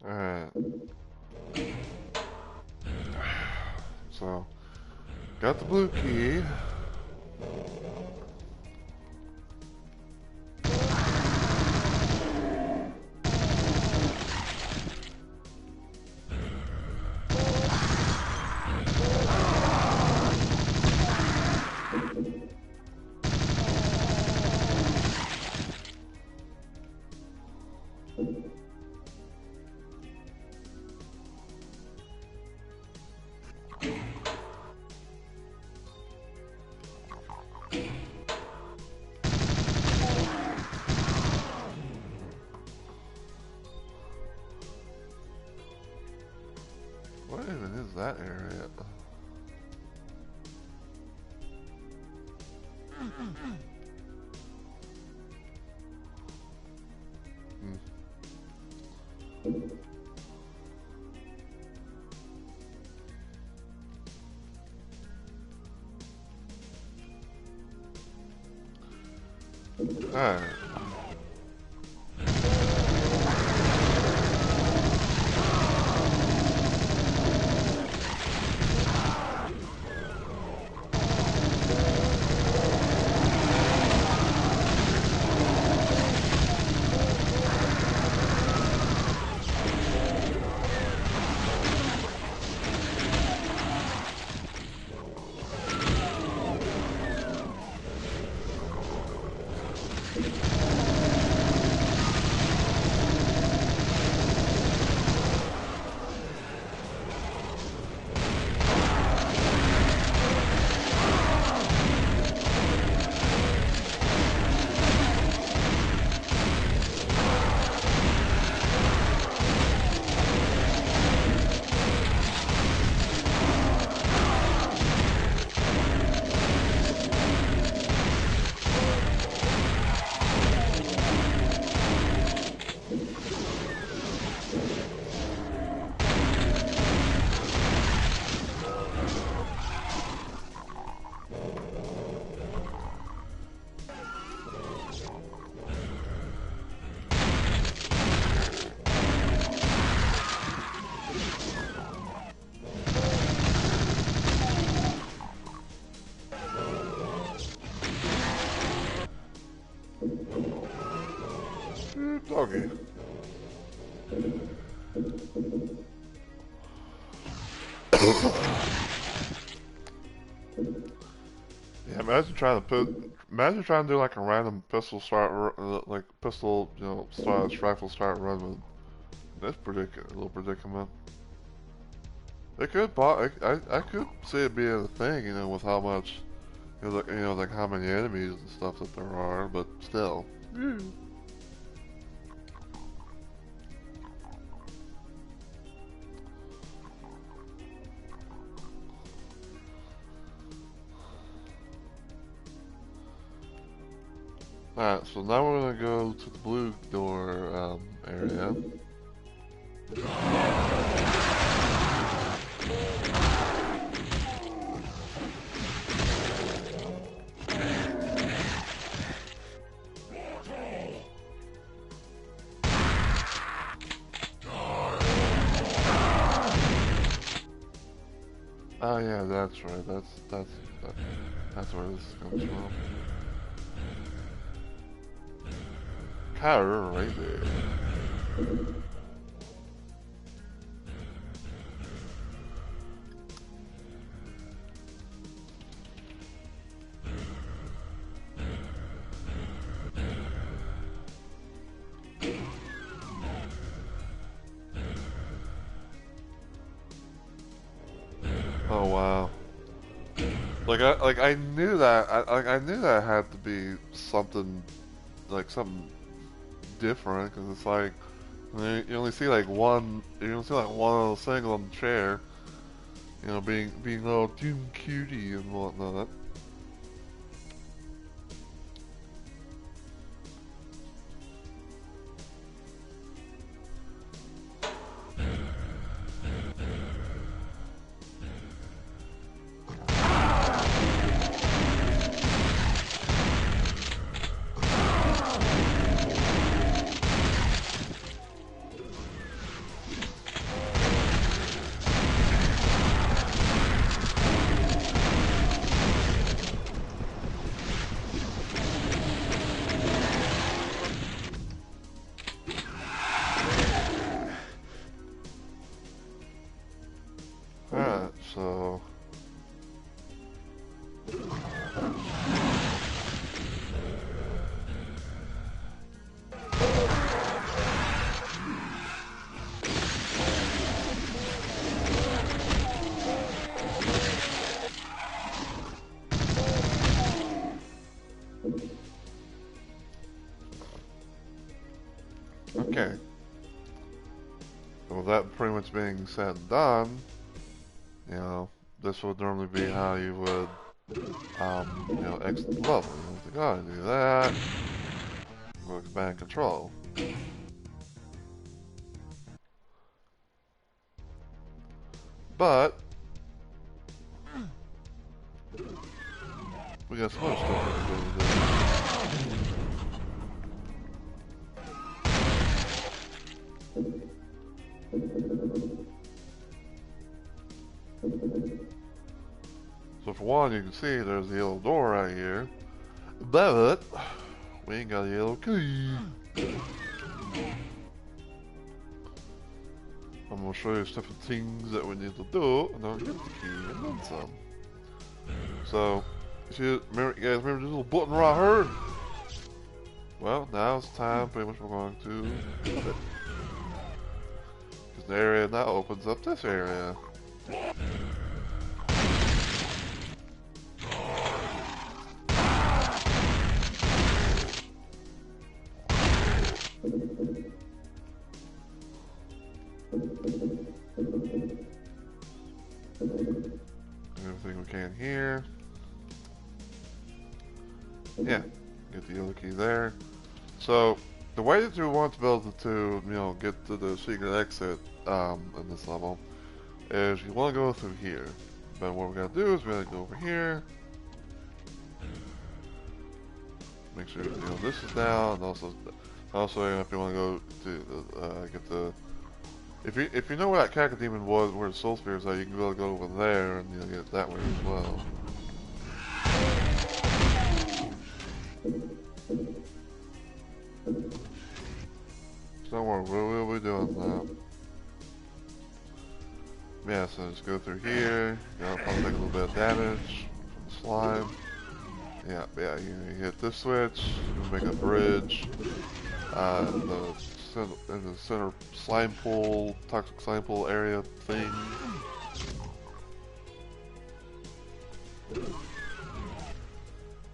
A: Alright. So, got the blue key. What even is that area? Alright. Doggy. Yeah, imagine trying to do like a random pistol start, like pistol, you know, slash rifle start run with this little predicament. It could, I could see it being a thing, you know, with how much, like how many enemies and stuff that there are, but still. Alright, so now we're gonna go to the blue door area. Oh yeah, that's right. That's where this comes from. Car right there. Oh wow. I knew that I knew that had to be something like something different because it's like you only see like one little single on the chair, you know, being all too cutie and whatnot. Alright, so okay. So with that pretty much being said and done, you know, this would normally be how you would you know, exit the level. You have to go and do that. Go expand control. But we got some other stuff we can do. So for one, you can see there's a yellow door right here, but we ain't got a yellow key. I'm gonna show you stuff and things that we need to do, and I'll get the key and then some. So, you guys remember this little button right here? Well, now it's time. Pretty much we're going to put it. Because the area now opens up this area. Everything we can here. Yeah, get the yellow key there. So the way that you want to be able to, you know, get to the secret exit in this level is you want to go through here. But what we're gonna do is we're gonna go over here. Make sure you know this is down, and also if you want to go to get the if you know where that Cacodemon was, where the Soul Sphere is at, you can be able to go over there and, you know, get it that way as well. So don't worry, we'll be doing that. Yeah, so just go through here. You'll probably take a little bit of damage from the slime. Yeah, you hit this switch, you make a bridge. In the center slime pool, toxic slime pool area thing.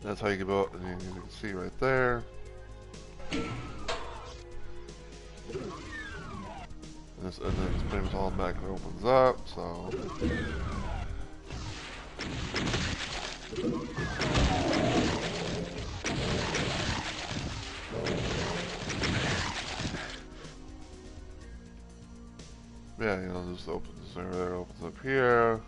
A: That's how you get out, and you can see right there. And then this pretty much all back opens up, so. Yeah, you know, just opens there, opens up here.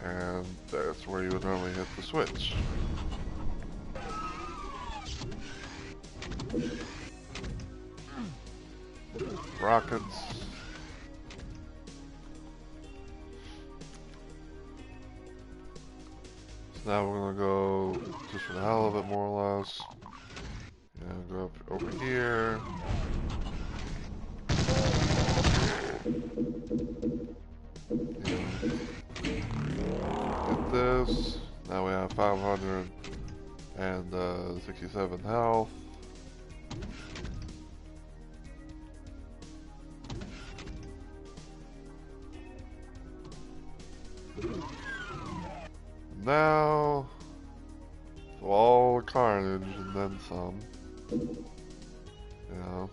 A: And that's where you would normally hit the switch. Rockets. So now we're gonna go, just for the hell of it, more or less. And go up over here. Get this. Now we have 567 health. now, so all the carnage and then some. You know,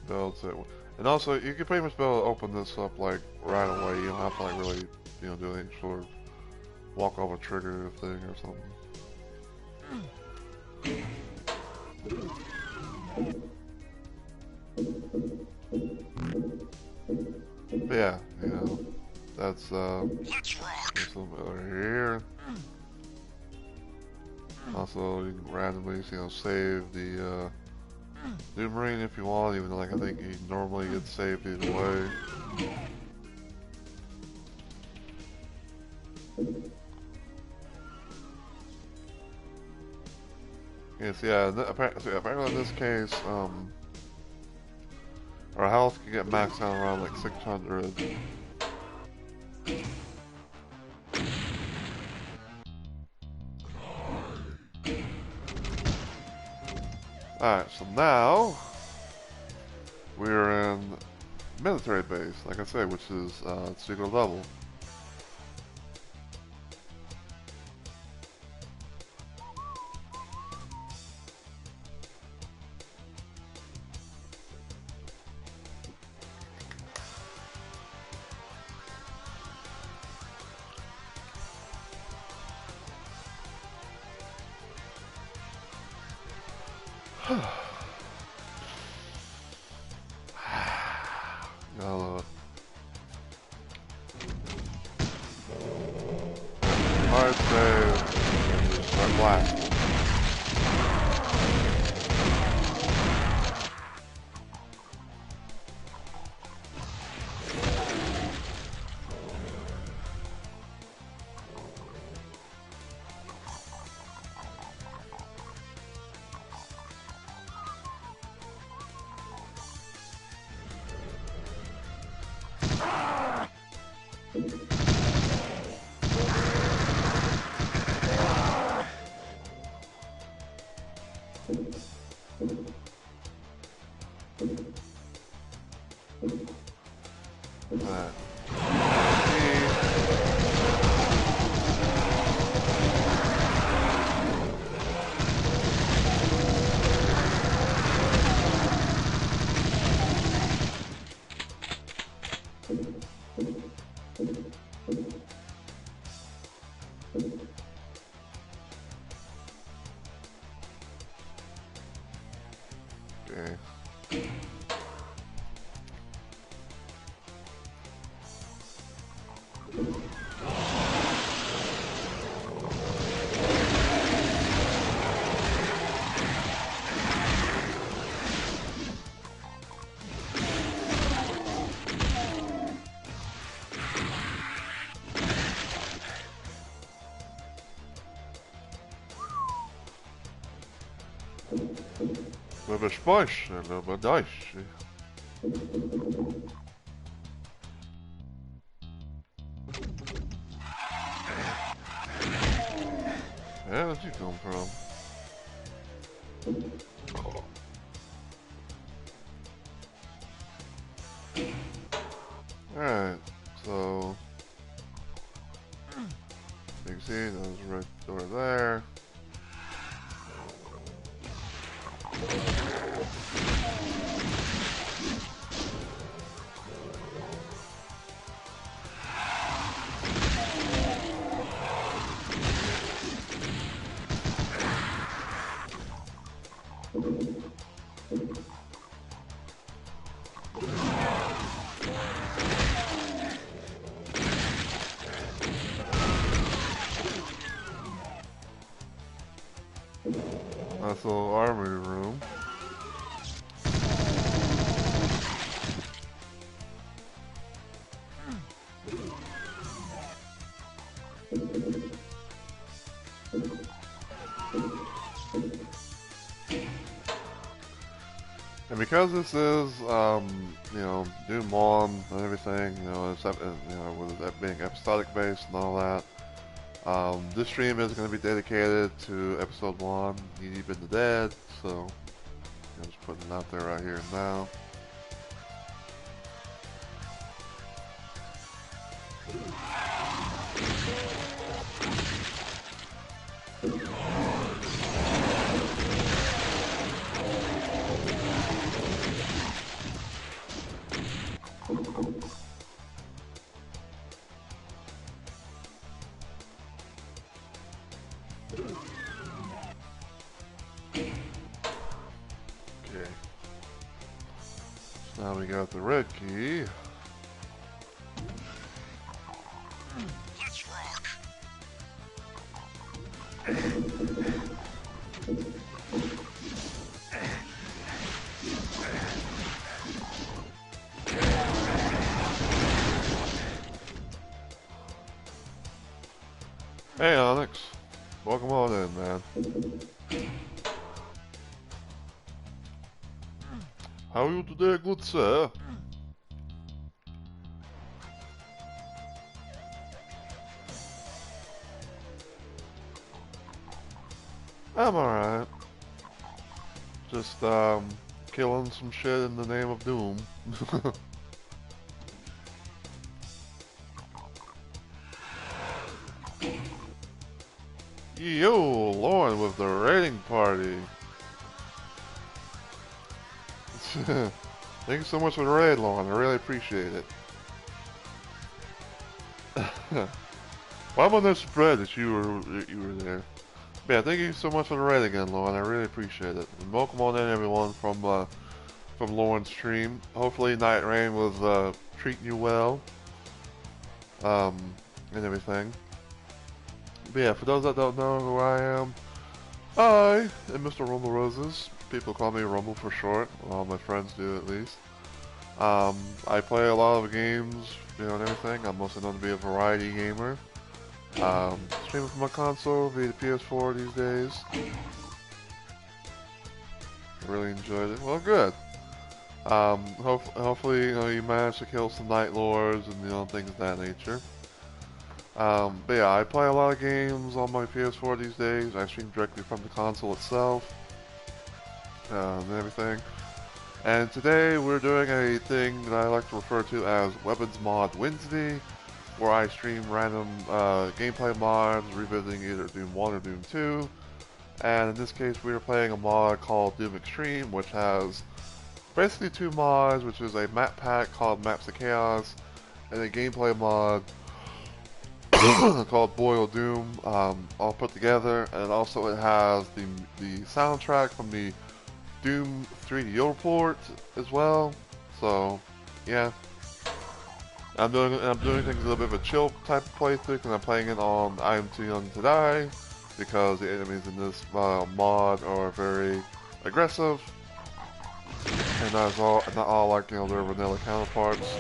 A: build it. And also, you can pretty much be able to open this up like right away. You don't have to like really, you know, do any sort of walk off a trigger thing or something. But yeah, you know, that's this little bit over here. Also, you can randomly, you know, save the new marine if you want, even though like I think he normally gets saved either way. Yes, yeah. Apparently in this case, our health can get maxed out around like 600. Alright, so now we're in military base, like I say, which is secret level. Hard save and just start blasting. Okay. Little bit spice, a little bit dice. Where did you come from? Alright, so you can see that was right over there. Nice little armory room. And because this is, you know, new Mon and everything, you know, with that being episodic based and all that, this stream is going to be dedicated to episode 1, Deep in the Dead, so I'm just putting it out there right here and now. Now we got the red key.
B: Let's rock.
A: Hey Onyx, welcome on in, man. How are you today, good sir? I'm alright. Just, killing some shit in the name of Doom. Yo, Lauren with the raiding party. Thank you so much for the raid, Lauren. I really appreciate it. Well, I'm on no spread that you were there. But yeah, thank you so much for the raid again, Lauren. I really appreciate it. And welcome on in, everyone, from Lauren's stream. Hopefully, Night Rain was treating you well, and everything. But yeah, for those that don't know who I am, I am Mr. Rumble Roses. People call me Rumble for short. All my friends do, at least. I play a lot of games, you know, and everything. I'm mostly known to be a variety gamer. Streaming from my console via the PS4 these days. I really enjoyed it. Well, good. Hopefully, you know, you managed to kill some Night Lords and, you know, things of that nature. But yeah, I play a lot of games on my PS4 these days. I stream directly from the console itself, and everything. And today we're doing a thing that I like to refer to as Weapons Mod Wednesday, where I stream random gameplay mods, revisiting either Doom 1 or Doom 2. And in this case, we are playing a mod called Doom Xtreme, which has basically two mods, which is a map pack called Maps of Chaos, and a gameplay mod called Boil Doom, all put together. And also it has the soundtrack from the Doom 3D report as well. So yeah, I'm doing things a little bit of a chill type of playthrough because I'm playing it on I Am Too Young to Die, because the enemies in this mod are very aggressive and not all like, you know, their vanilla counterparts.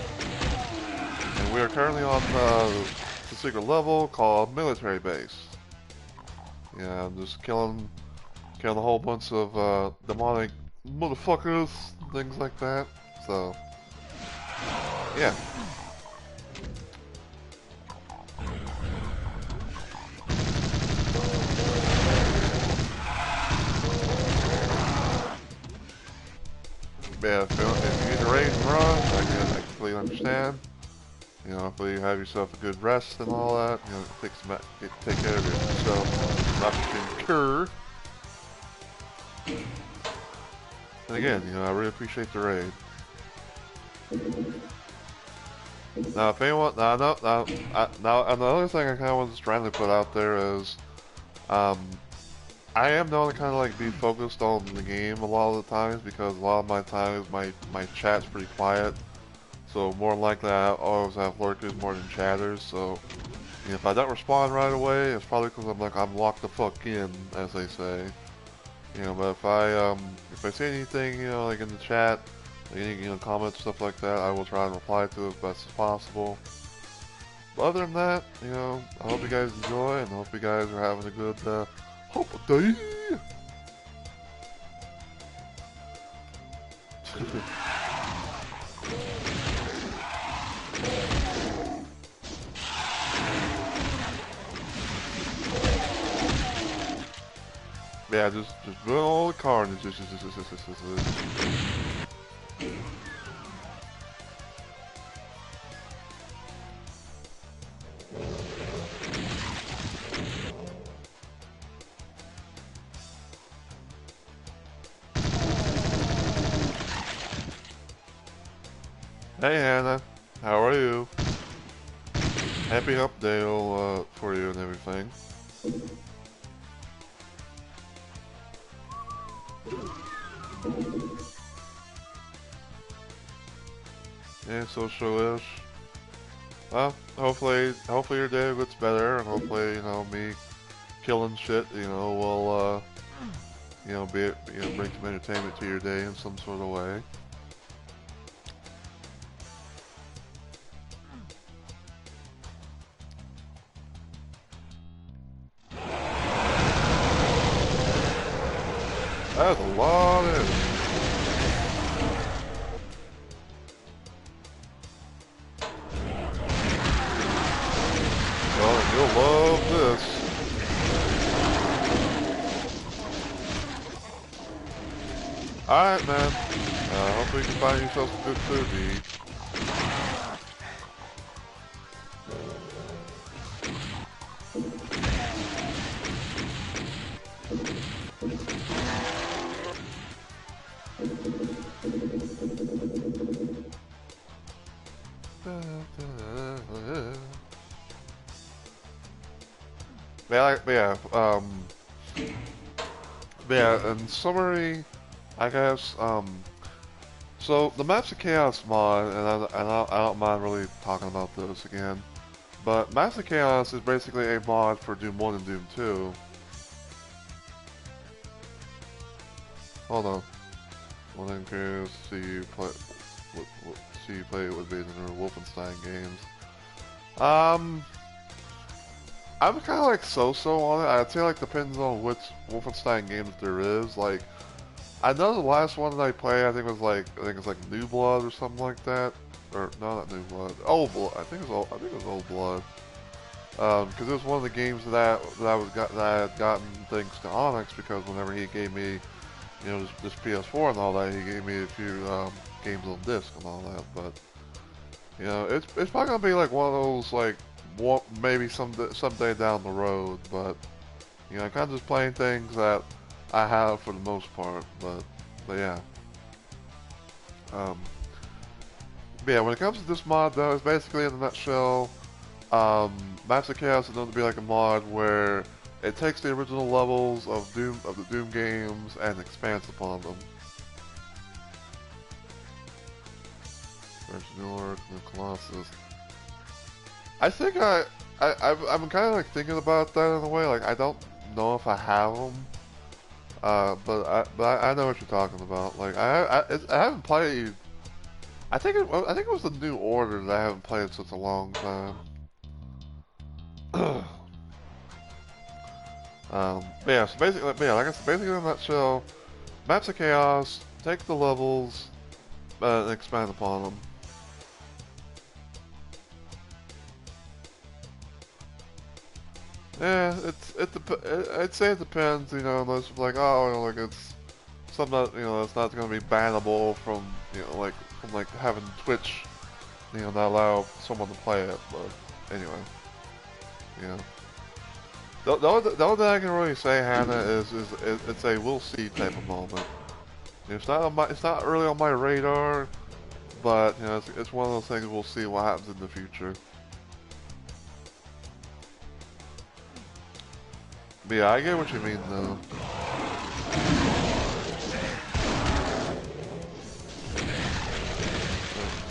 A: And we are currently on the secret level called Military Base. Yeah, I'm just killing a whole bunch of demonic motherfuckers, things like that. So yeah. Yeah, if you need to raid and run, I completely understand. You know, hopefully you have yourself a good rest and all that. You know, take care of yourself, not to incur. And again, you know, I really appreciate the raid. Now, if anyone, now another thing I kind of was trying to put out there is, I am known to kind of like be focused on the game a lot of the times, because a lot of my times my chat's pretty quiet. So more than likely I always have lurkers more than chatters. So you know, if I don't respond right away, it's probably because I'm locked the fuck in, as they say. You know, but if I see anything, you know, like in the chat, like any, you know, comments, stuff like that, I will try and reply to as best as possible. But other than that, you know, I hope you guys enjoy, and I hope you guys are having a good day. Yeah, just doing all the carnage. Hey Hannah, how are you? Happy Hump Day for you and everything. Yeah, social-ish. Well, hopefully your day gets better, and hopefully, me killing shit, will, bring some entertainment to your day in some sort of way. That's a lot of enemies. Well, you'll love this. Alright, man. Hopefully you can find yourself some good food to eat. Yeah, in summary, I guess, so the Maps of Chaos mod, I don't mind really talking about this again, but Maps of Chaos is basically a mod for Doom 1 and Doom 2. Hold on. Well, then curious to see you play, see you play it with the new Wolfenstein games. I'm kind of like so-so on it. I'd say like depends on which Wolfenstein games there is. Like, I know the last one that I played, I think it's like New Blood or something like that. Or no, not New Blood. Old Blood. I think it was Old Blood. Because it was one of the games that I had gotten thanks to Onyx, because whenever he gave me, this PS4 and all that, he gave me a few games on disc and all that. But it's probably gonna be like one of those like maybe someday down the road. But I'm kind of just playing things that I have for the most part. But yeah. But yeah, when it comes to this mod though, it's basically in a nutshell. Maps of Chaos is known to be like a mod where it takes the original levels of the Doom games and expands upon them. There's New York, New Colossus. I think I'm kind of like thinking about that in a way. Like, I don't know if I have them, but I know what you're talking about. Like, I haven't played. I think it was the New Order that I haven't played since a long time. Yeah, so basically, like I said, basically in a nutshell, Maps of Chaos, take the levels, and expand upon them. Yeah, I'd say it depends, unless like, like it's something that, it's not going to be bannable from, from having Twitch, not allow someone to play it, but anyway, The only thing I can really say, Hannah, is it's a we'll see type of moment. It's not really on my radar, but it's one of those things we'll see what happens in the future. But yeah, I get what you mean though.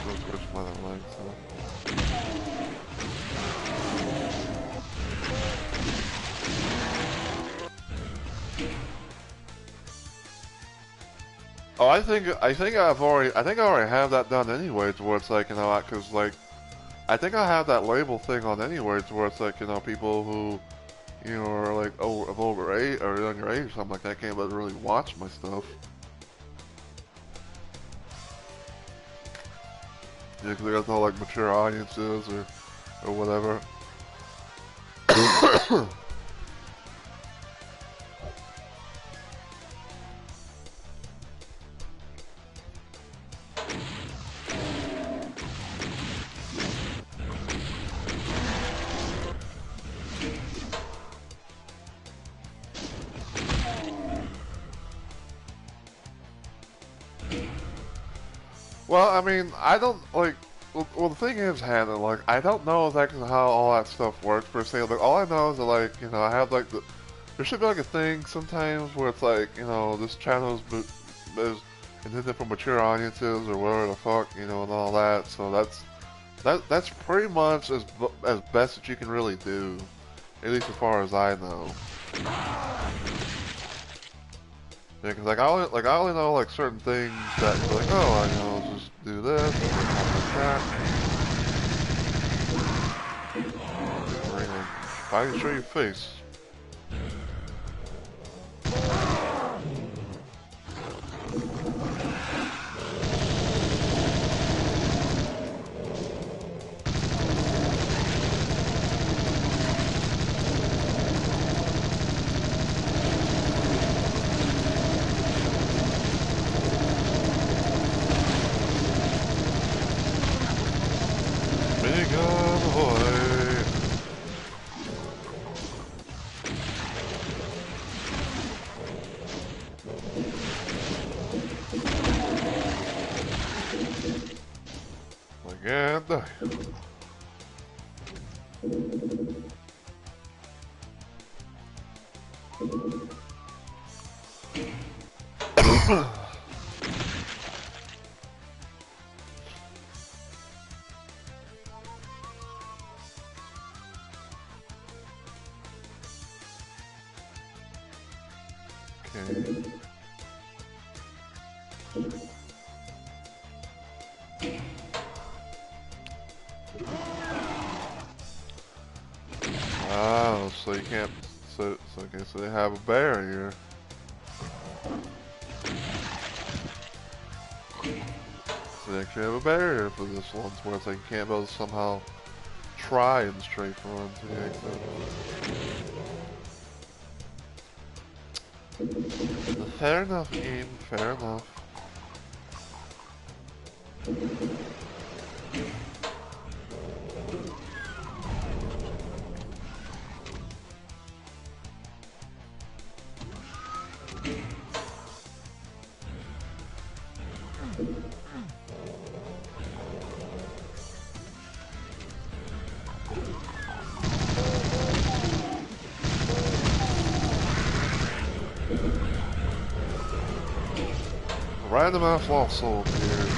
A: Let's switch my other legs, so. Oh, I think I already have that done anyway, to where it's like, because like, I think I have that label thing on anyway, to where it's like, people who, are like of over age or younger age or something like that can't really watch my stuff. Yeah, because they got no like mature audiences or whatever. Well, I mean, I don't, like, well, the thing is, Hannah, like, I don't know exactly how all that stuff works, per se. Like, all I know is that, like, I have, like, there should be, like, a thing sometimes where it's, like, this channel is intended for mature audiences or whatever the fuck, you know, and all that. So that's pretty much as best that you can really do, at least as far as I know. Yeah, cause I only know like certain things that like, oh, I know, I'll just do this, or you know, if I can show your face. Minigun ahoy! And die. Okay. Oh, so you can't. So okay, so they have a barrier. So they actually have a barrier for this one, where it's like you can't be able to somehow try and strafe run to the exit. Fair enough, game. Fair enough. Random ass lost soul appears.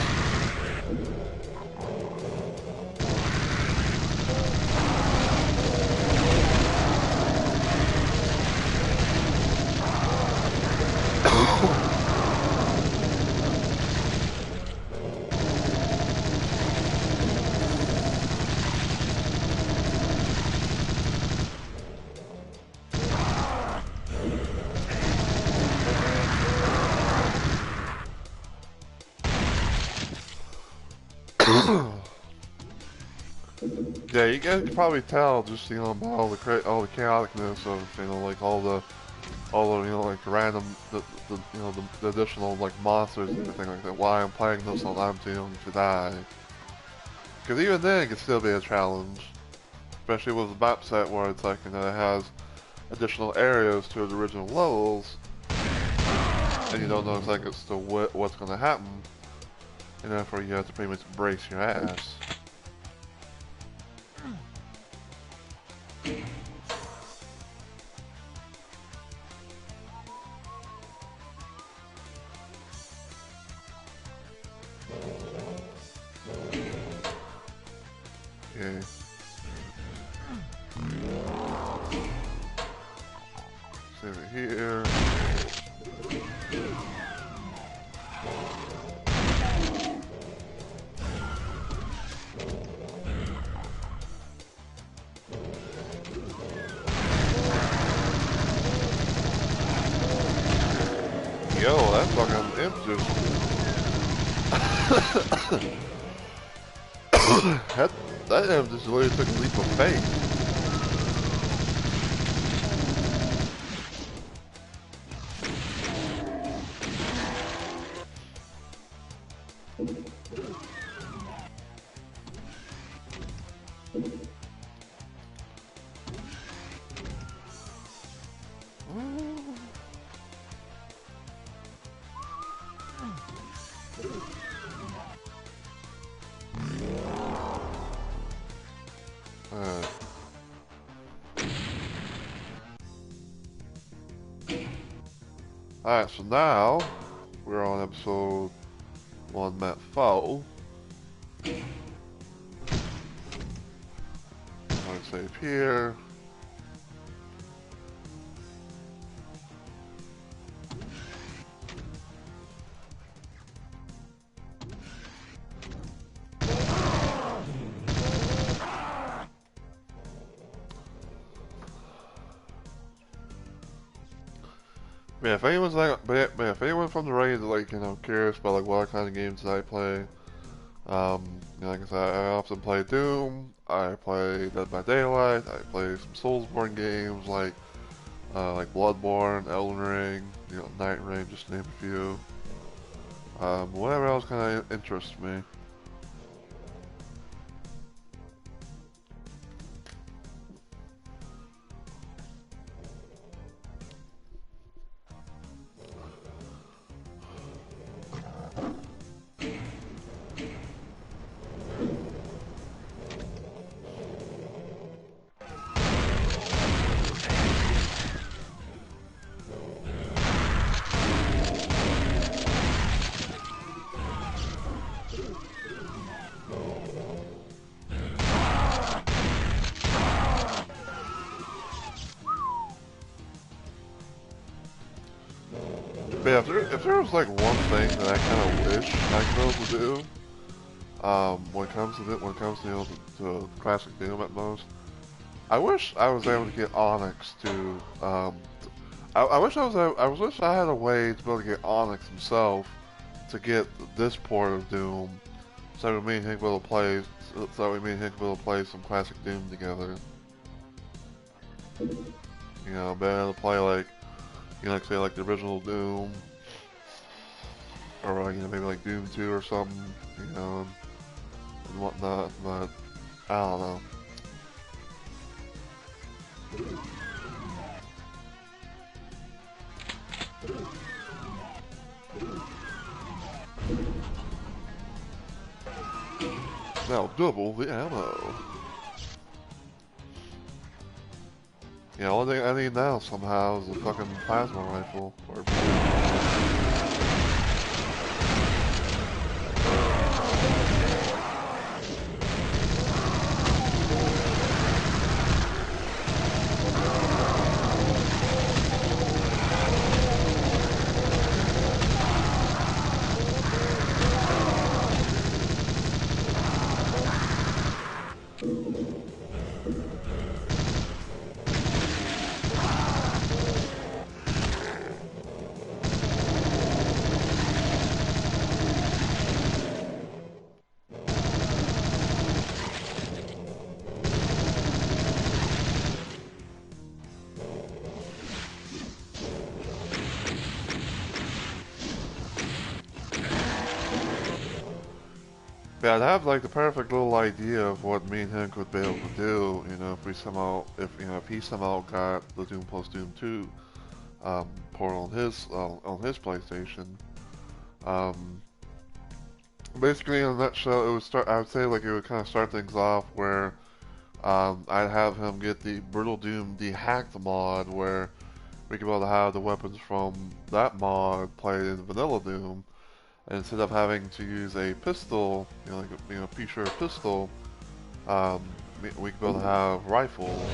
A: Yeah, you guys can probably tell just, you know, about all the chaoticness of, you know, like all the you know, like random you know, the additional like monsters and everything like that. Why I'm playing this while I'm too young to die. Because even then it can still be a challenge, especially with the map set where it's like, you know, it has additional areas to the original levels, and you don't know exactly still what's going to happen, and therefore you have to pretty much brace your ass. Okay. Save it here. Yo, that fucking imp just... that imp just literally took a leap of faith. Alright, so now we're on episode 1, map 4. I'm going to save here. Yeah, if anyone's like, but if anyone from the range is like, curious about like what kind of games I play, like I said, I often play Doom, I play Dead by Daylight, I play some Soulsborne games like Bloodborne, Elden Ring, Night Rain, just to name a few. Whatever else kind of interests me. But yeah, if there was like one thing that I kind of wish I could be able to do, when it comes to to classic Doom at most, I wish I was able to get Onyx to, I wish wish I had a way to be able to get Onyx himself to get this port of Doom, so that me and him could be able to play, some classic Doom together. Being able to play like, like say like the original Doom, or maybe like Doom 2 or something, and whatnot. But I don't know. Now double the ammo. Yeah, only thing I need now somehow is a fucking plasma rifle. Or yeah, I'd have like the perfect little idea of what me and him could be able to do, if he somehow got the Doom plus Doom 2 port on his PlayStation. Basically, in a nutshell, I would say like it would kind of start things off where I'd have him get the Brutal Doom Dehacked mod, where we could be able to have the weapons from that mod played in Vanilla Doom. And instead of having to use a pistol, a P-Sure pistol, we could be able to have rifles.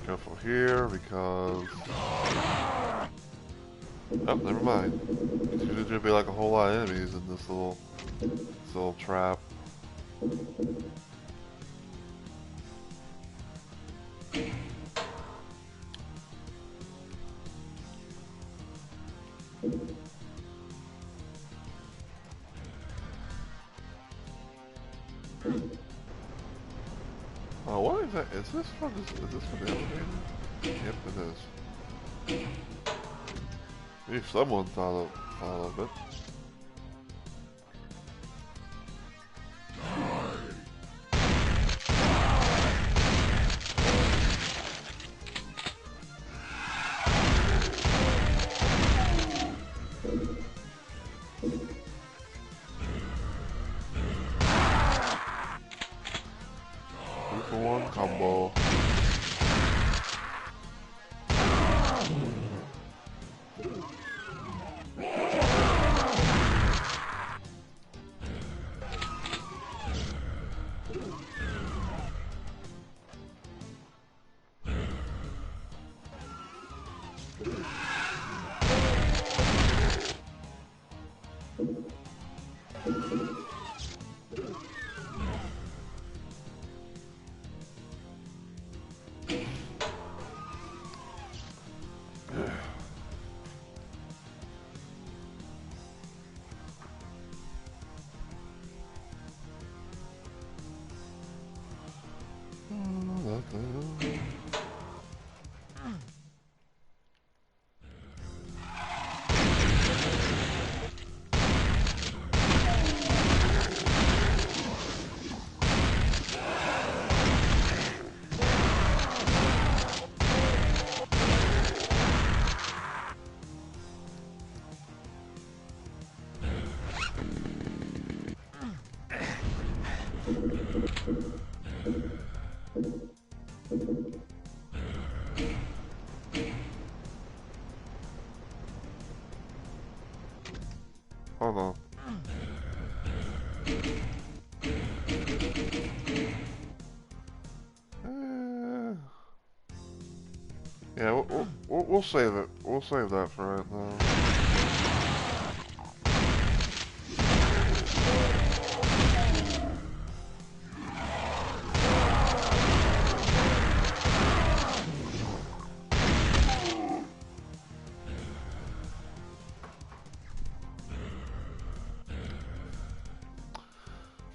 A: Careful here because oh, never mind. There's gonna be like a whole lot of enemies in this little trap. Oh, what is that? Is this for the elevator? Yep, it is. If someone thought of it. 2-for-1 combo. Hold on. Yeah, we'll save it. We'll save that for right now.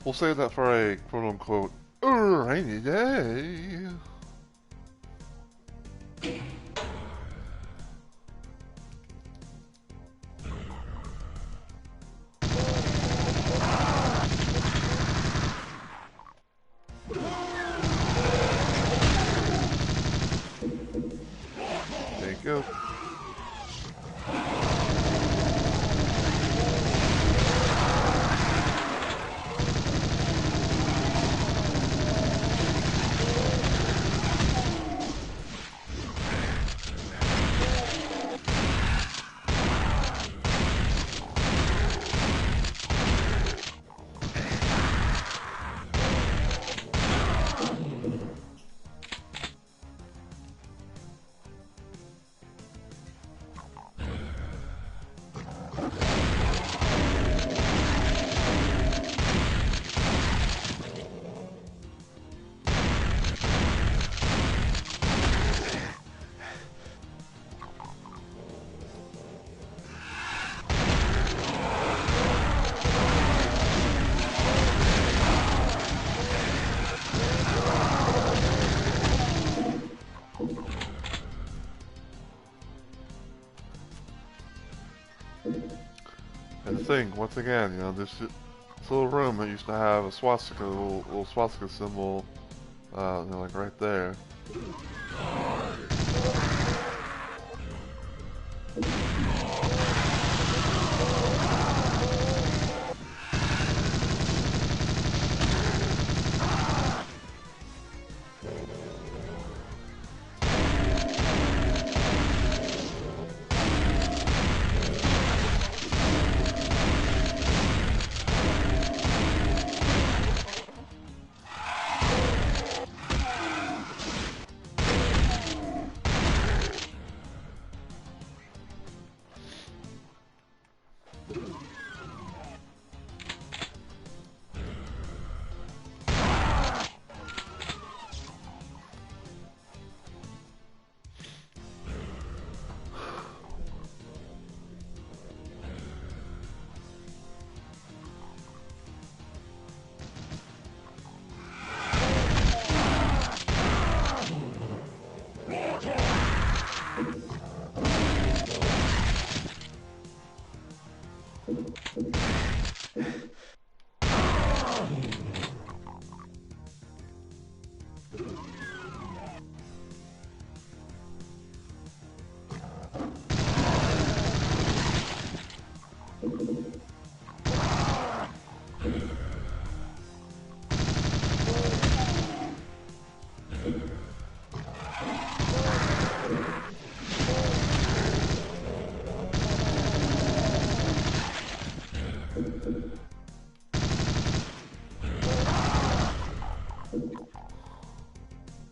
A: We'll save that for a quote-unquote rainy day. Thank you. And the thing, once again, you know, this little room that used to have a swastika, little swastika symbol, you know, like right there.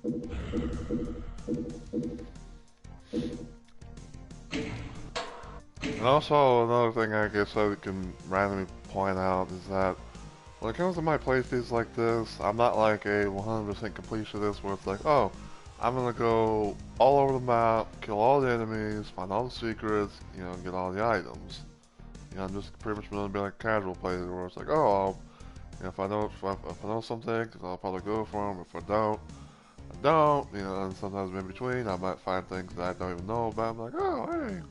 A: And also another thing I guess I can randomly point out is that when it comes to my playthroughs like this, I'm not like a 100% completionist where it's like, oh, I'm gonna go all over the map, kill all the enemies, find all the secrets, you know, get all the items. You know, I'm just pretty much gonna be like a casual playthrough where it's like, oh, you know, if I know something, I'll probably go for them. If I don't. You know, and sometimes in between, I might find things that I don't even know about. I'm like, oh, hey.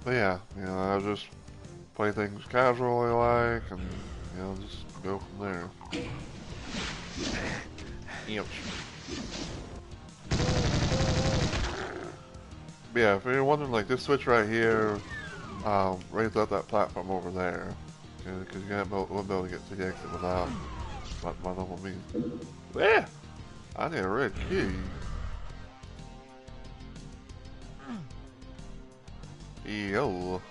A: But yeah, you know, I just play things casually like, and you know, just go from there. Ouch. But yeah, if you're wondering, like this switch right here, raised up that platform over there, because you won't be able to get to the exit without my normal means. Yeah, I need a red key. Yo.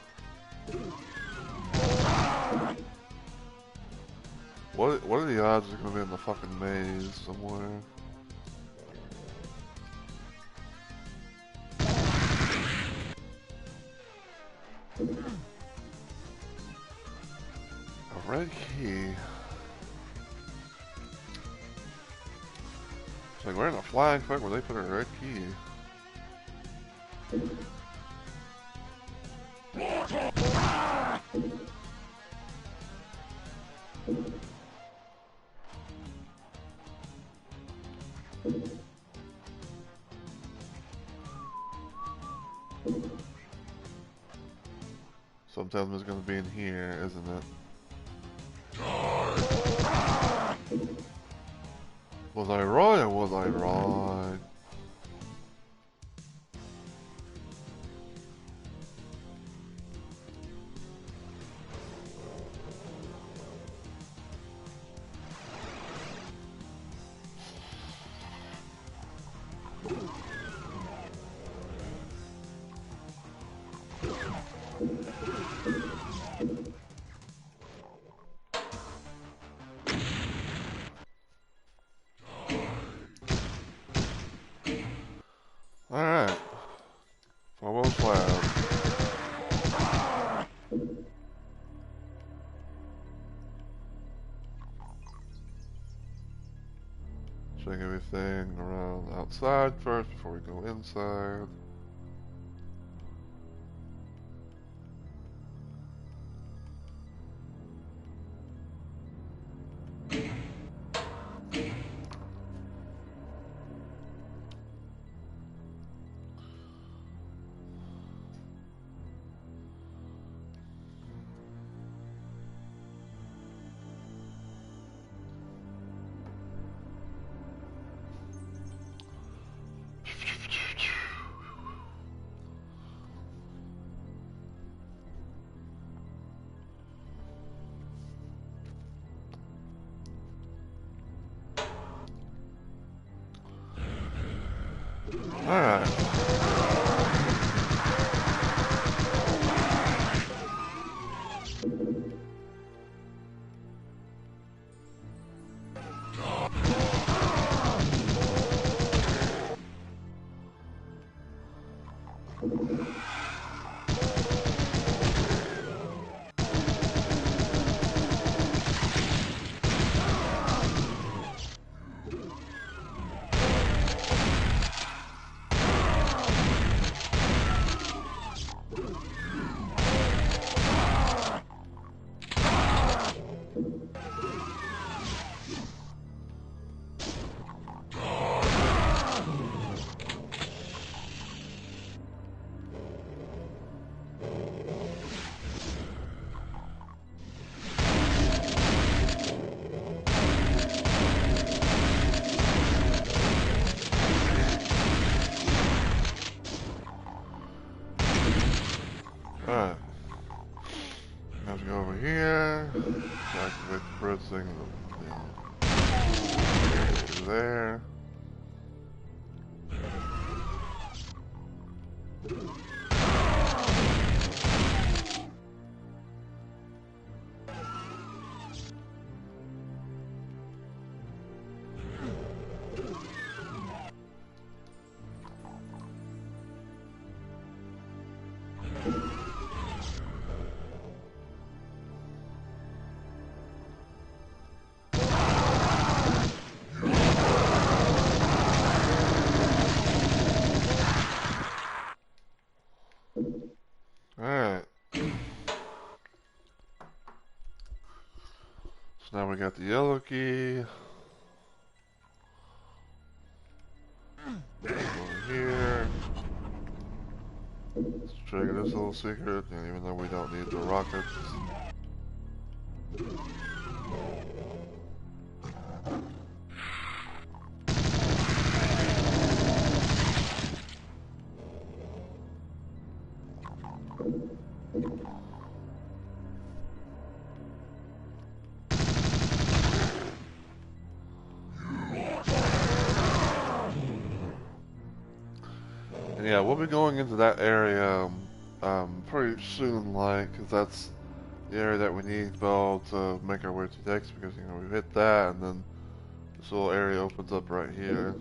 A: What are the odds they're gonna be in the fucking maze somewhere? A red key. It's like we're in a flying fight where they put a red key. Sometimes it's gonna be in here, isn't it? Was I right or was I right? Alright. Almost flat. Check everything around outside first before we go inside. Alright. Alright. Let's go over here. Activate the bridge thing. There. Alright. So now we got the yellow key. Over here. Let's trigger this little secret, and even though we don't need the rockets. And yeah, we'll be going into that area pretty soon, like, because that's the area that we need to be able to make our way to next, because, you know, we hit that, and then this little area opens up right here.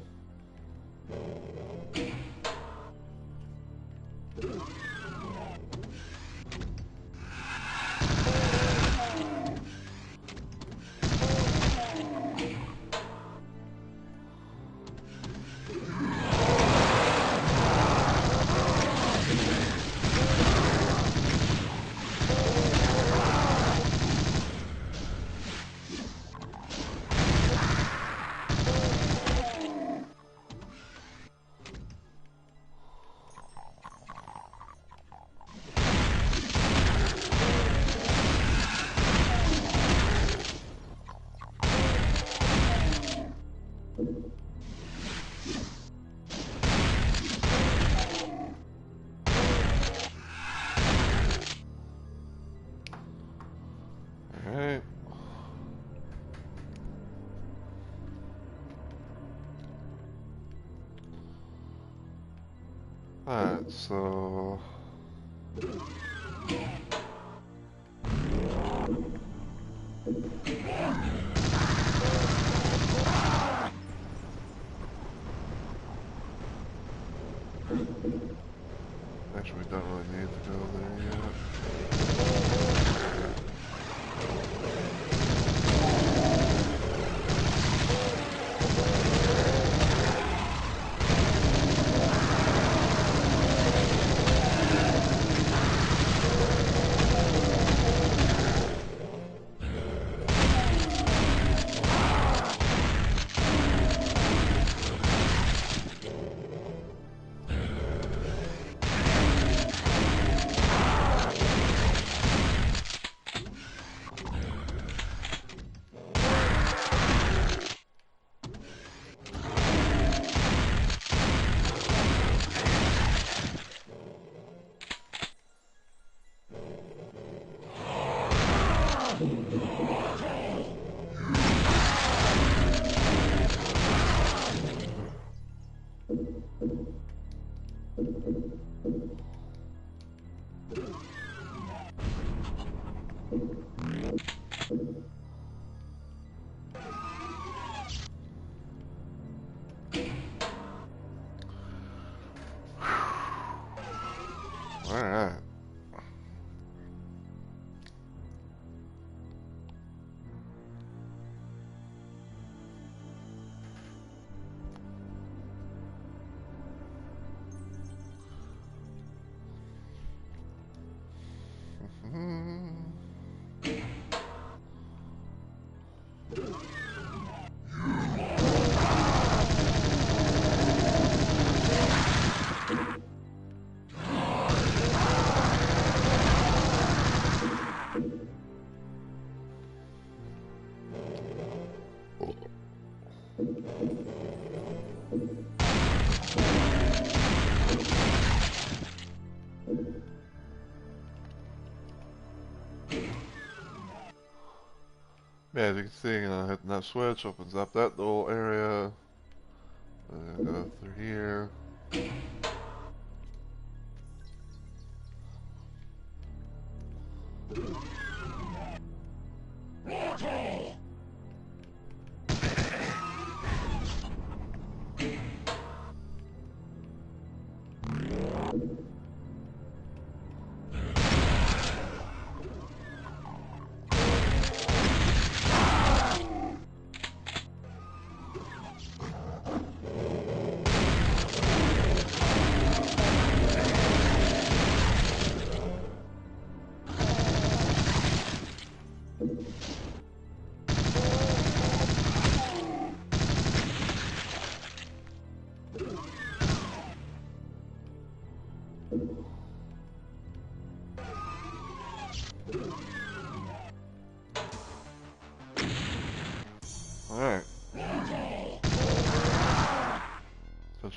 A: Alright. Alright, so... Actually, we don't really need to go there yet. Alright. Yeah, as you can see, hitting that switch opens up that little area. And go through here.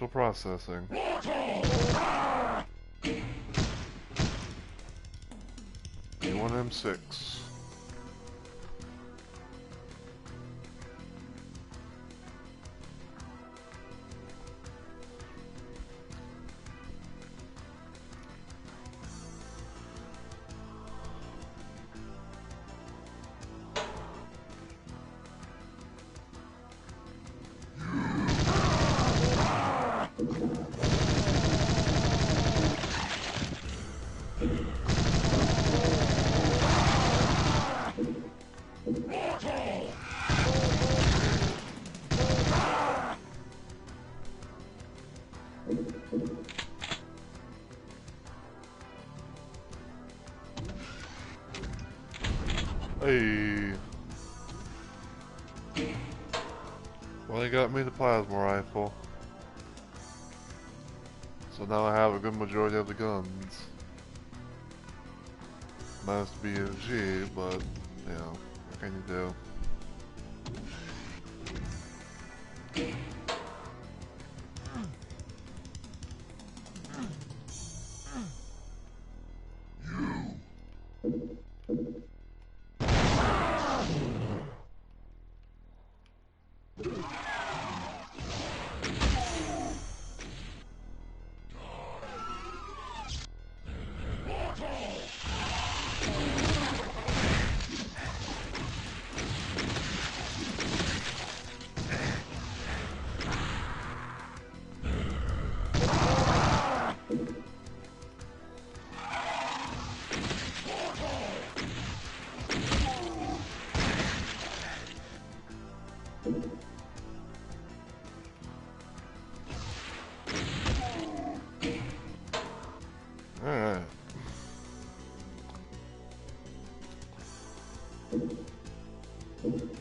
A: Still processing. A1M6. Hey. Well, they got me the plasma rifle. So now I have a good majority of the guns. Minus the BFG, but, you know, what can you do? Alright.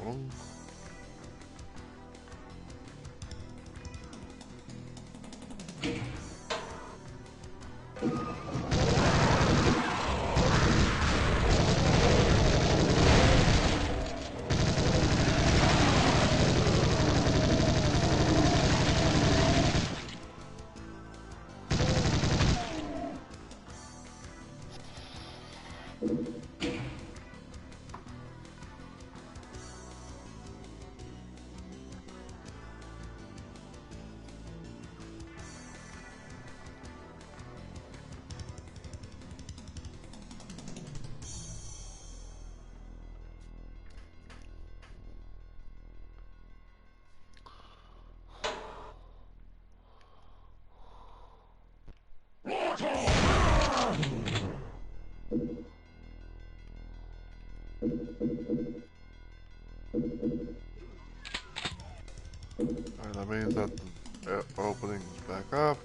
A: Well. Alright, that means that the opening is back up.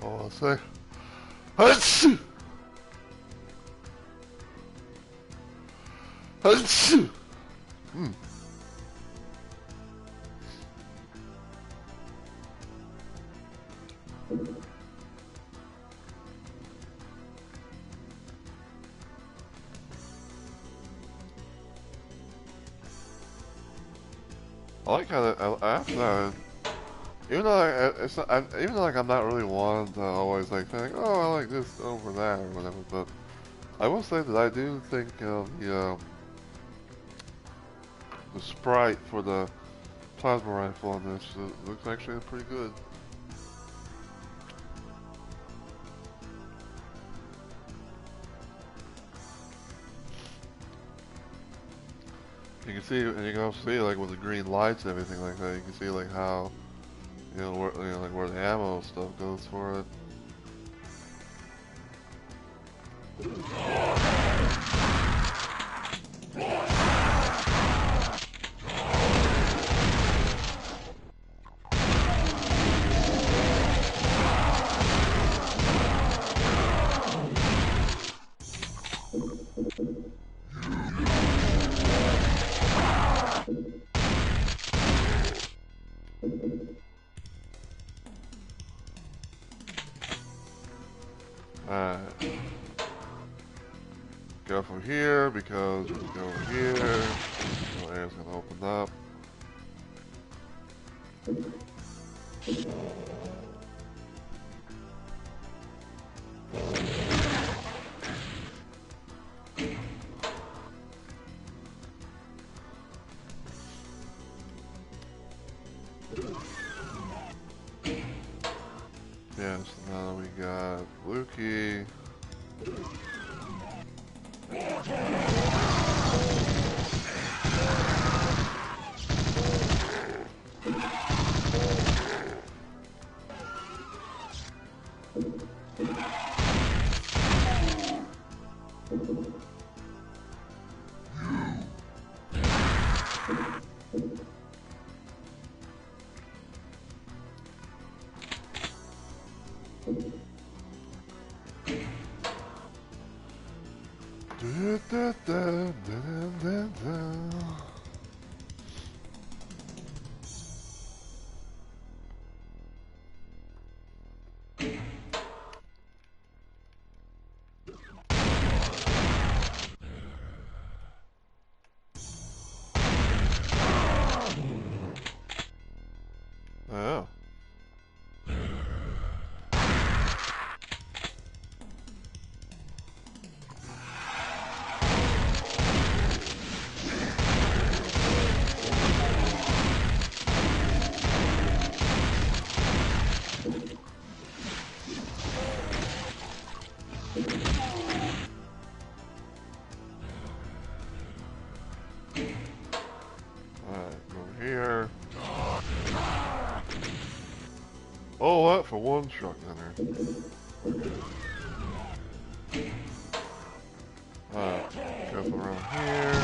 A: Oh, I'll say. Achoo! Achoo! I like how that, after that, even though it's not, even though like I'm not really one to always like think, oh, I like this over that or whatever, but I will say that I do think the sprite for the plasma rifle on this looks actually pretty good. You can see, and you can also see like with the green lights and everything like that. You can see like how, like where the ammo stuff goes for it. Alright. Go from here because we go over here. No air's gonna open up. Yeah, so now we got Lukey. Da, da, da, da, da. Oh. Alright, over here. Oh, what for one shotgun there. Alright, go around here.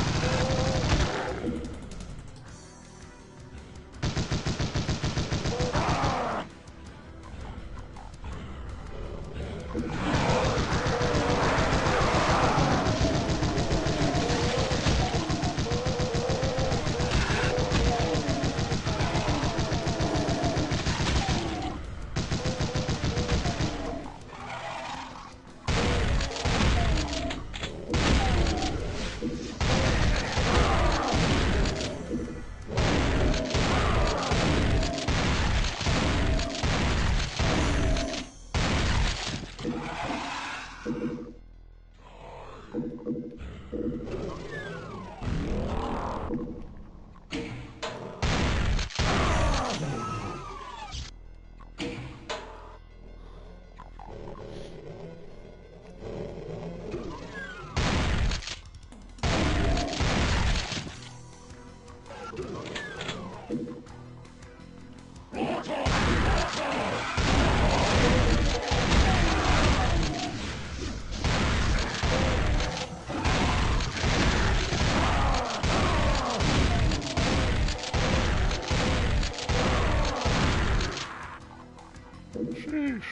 A: Sheesh.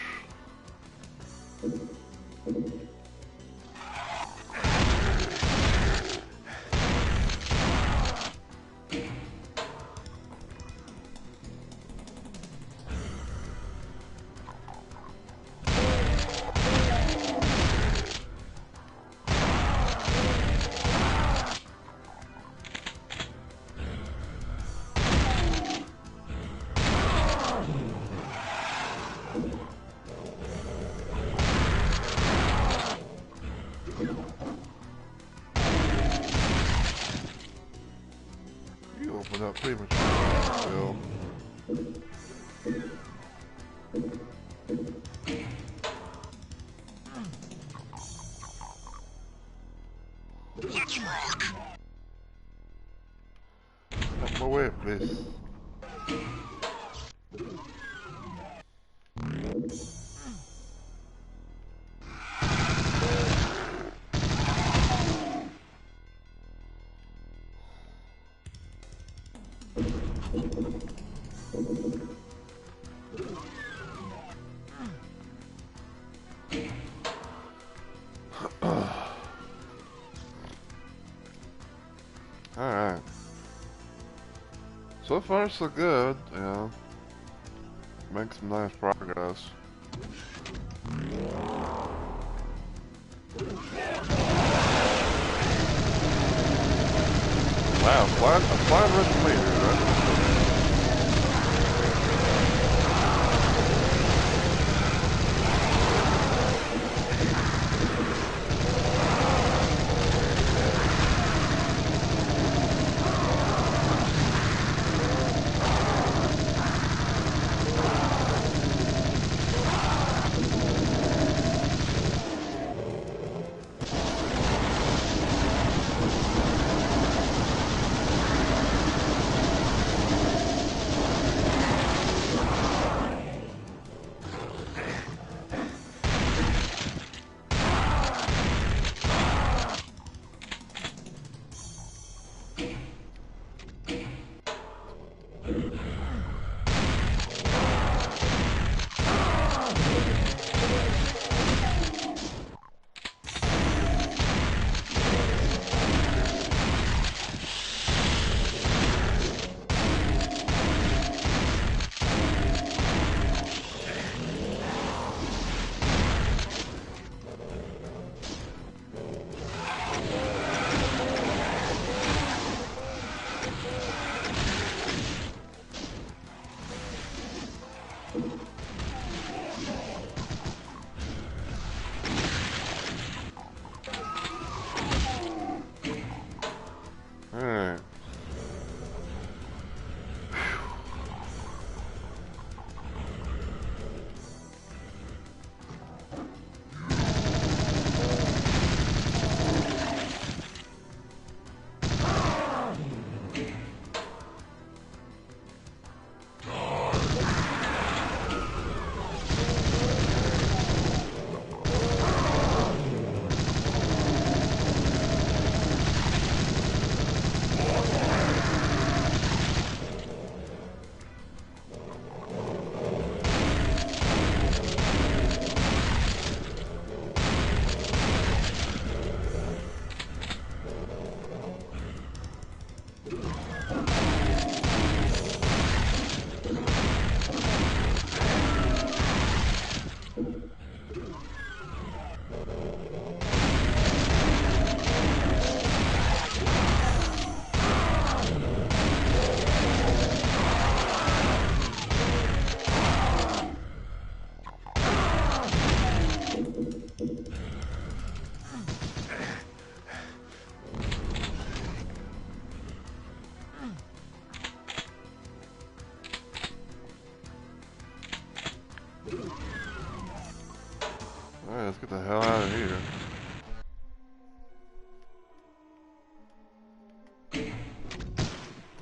A: You open up pretty much still.
B: Let's rock.
A: Out my way, please. Alright. So far so good, yeah. Make some nice progress. Wow, a flat red leader, right? Alright, let's get the hell out of here.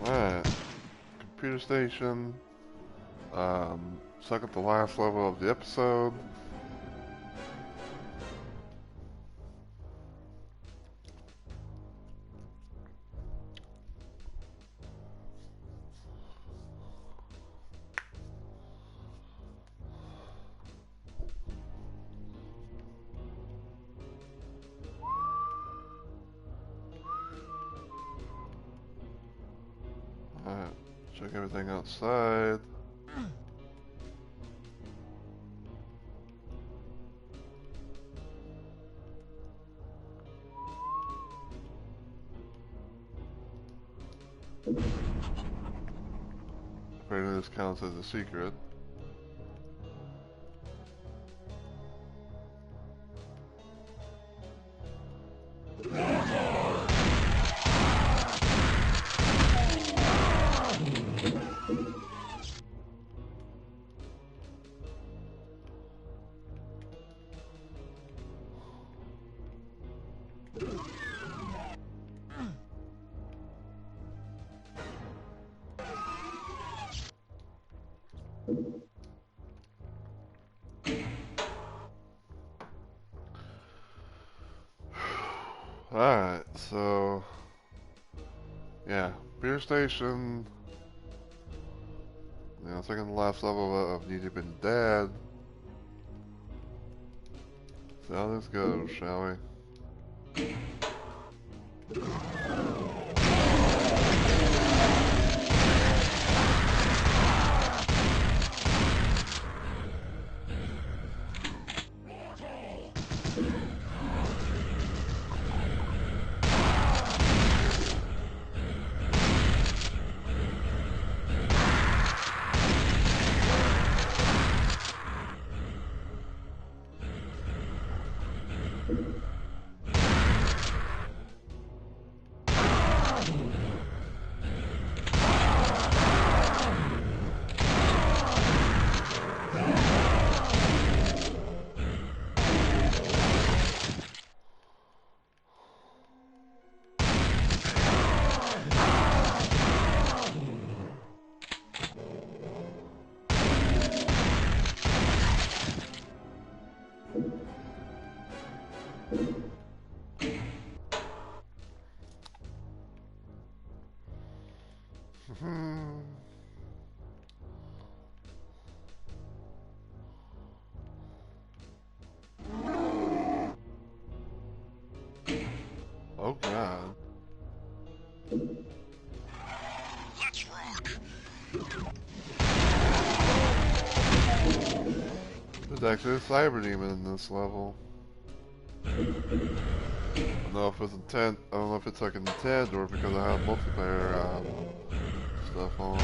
A: Alright, computer station. Second to last level of the episode. Alright, check everything outside. Apparently this counts as a secret. Alright, so yeah, beer station. Second to last level of Need to Been Dead. So how this goes, shall we? Oh god.
B: Let's rock.
A: There's actually a cyber demon in this level. I don't know if it's intent. I don't know if it's like intent or because I have multiplayer stuff on.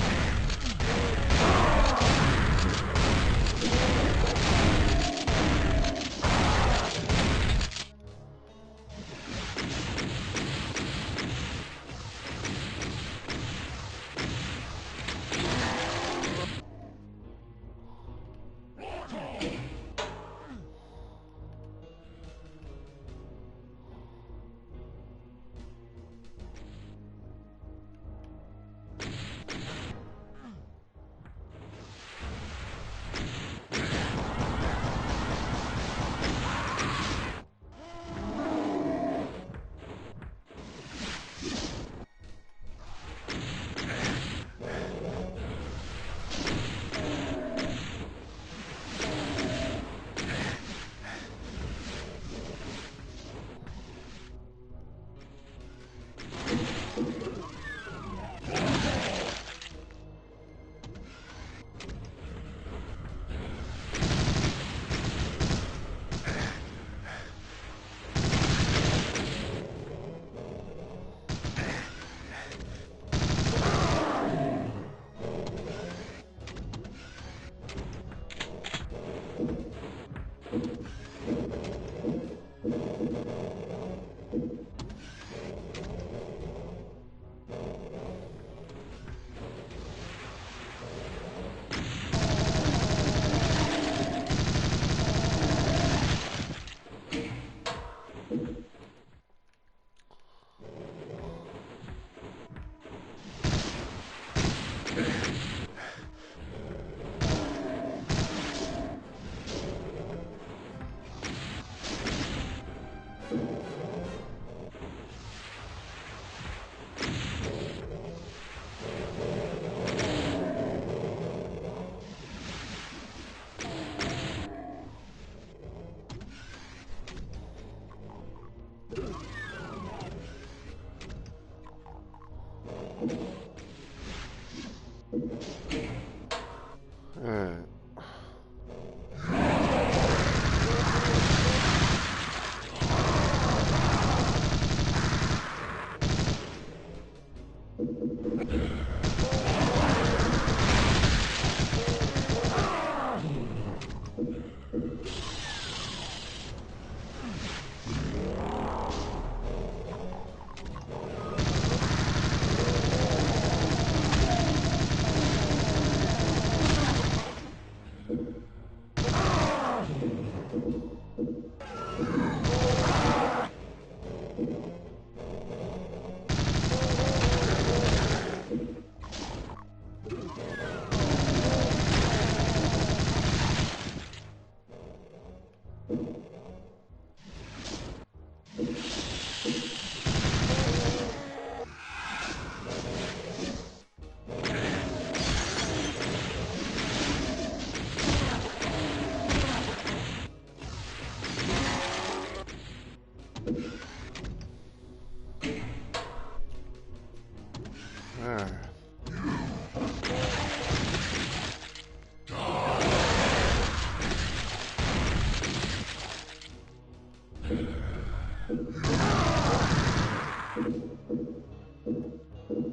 A: Alright.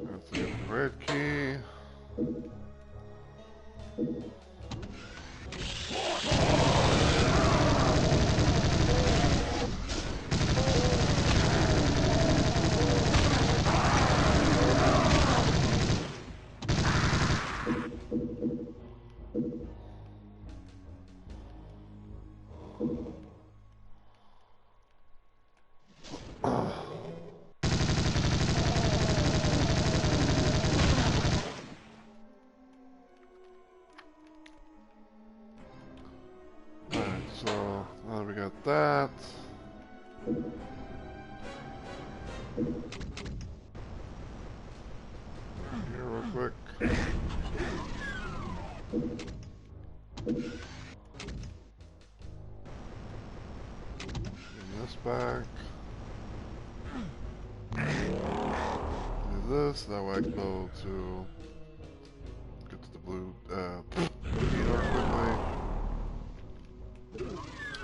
A: Let's get the red key. Alright, so now we got that. Here real quick. Bring this back. Do this, that way I can go to get to the blue key door quickly.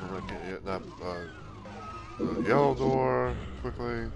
A: And I can't get that the yellow door quickly.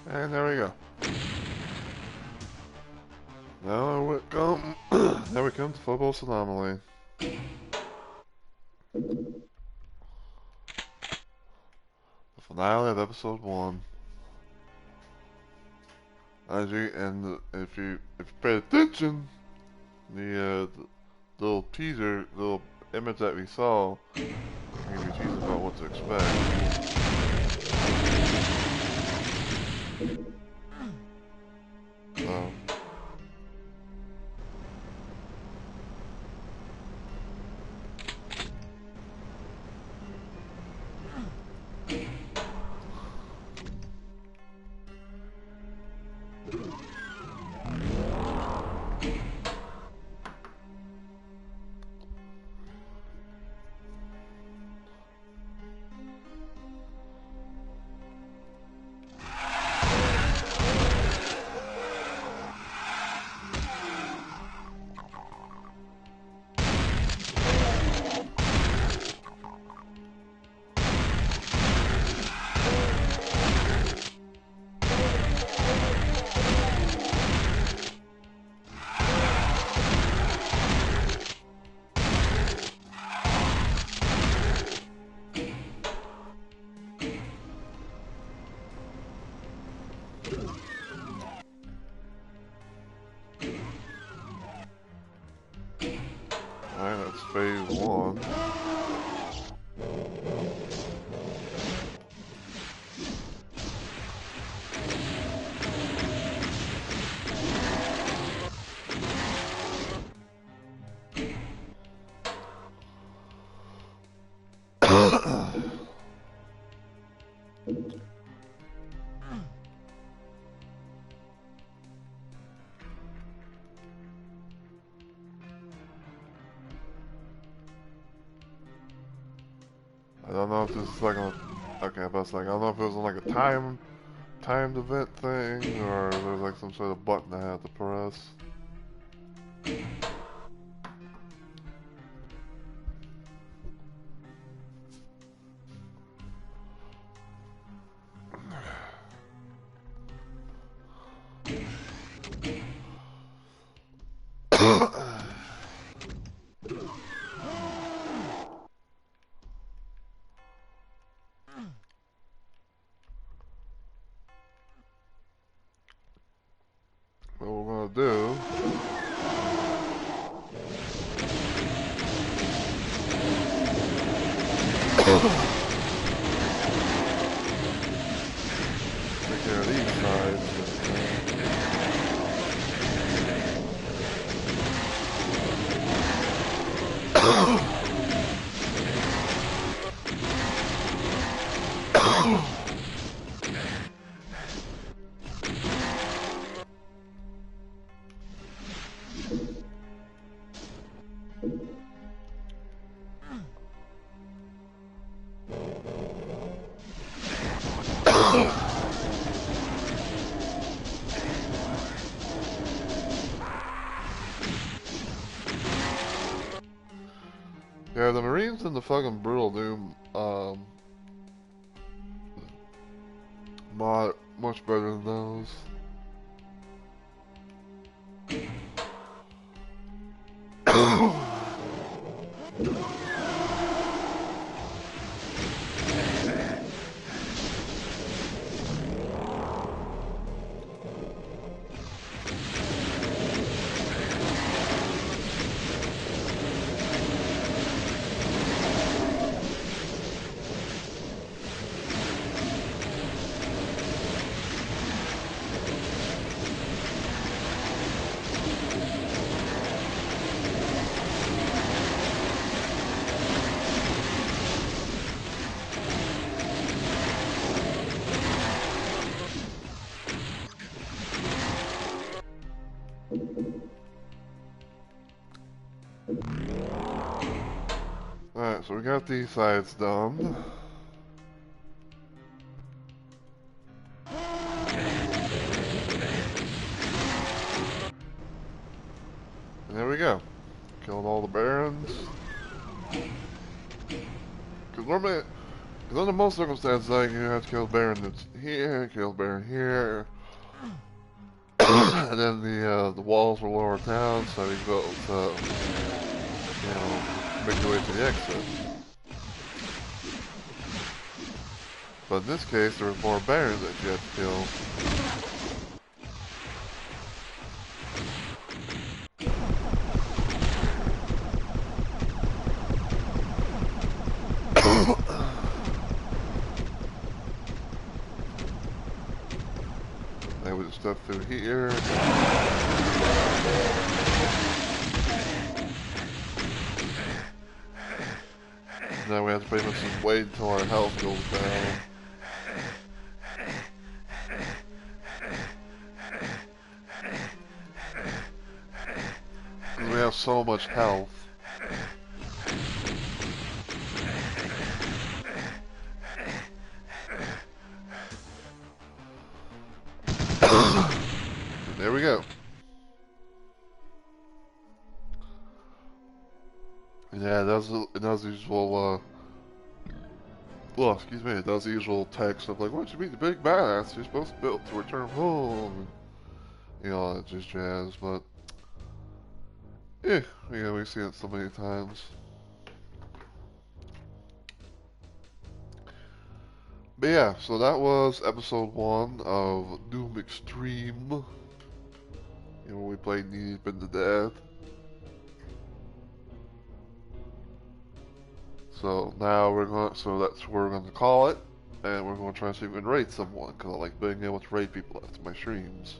A: And there we go. Now we come. Now we come to Phobos Anomaly. The finale of episode 1. As you if you pay attention, the little teaser, little image that we saw, give you teasers about what to expect. So. I don't know if this is like a, okay, but it's like, I don't know if it was like a timed event thing, or there's like some sort of button I have to press. What we're gonna do, take care of these sides. Yeah, the Marines in the fucking Brutal Doom mod much better than those. Alright, so we got these sides done. And there we go. Killing all the barons. Because normally, because under most circumstances, like, you have to kill the baron that's here, kill the baron here. And then the walls will lower down, so you go to, you know, make your way to the exit. But in this case, there was more barons that you had to kill. Then we just step through here. Now we have to pretty much just wait until our health goes down. We have so much health. There we go. Yeah, it does the usual, well, excuse me, it does the usual text of like, what you mean the big badass? You're supposed to build to return home. And, you know, all that just jazz, but, yeah, we've seen it so many times. But yeah, so that was episode 1 of Doom Extreme. You know, we played Knee Deep in the Dead. So now so that's where we're going to call it. And we're going to try to see if we can raid someone, because I like being able to raid people after my streams.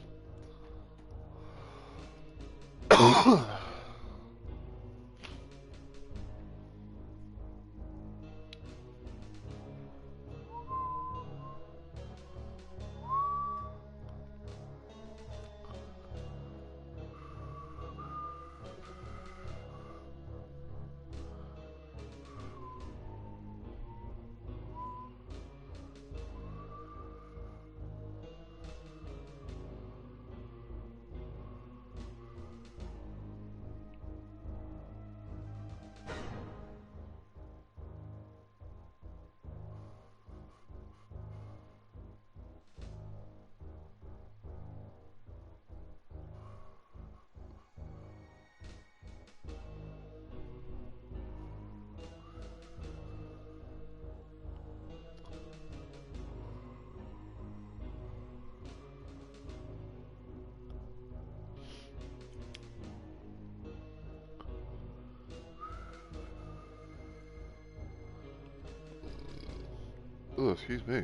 A: Oh, excuse me.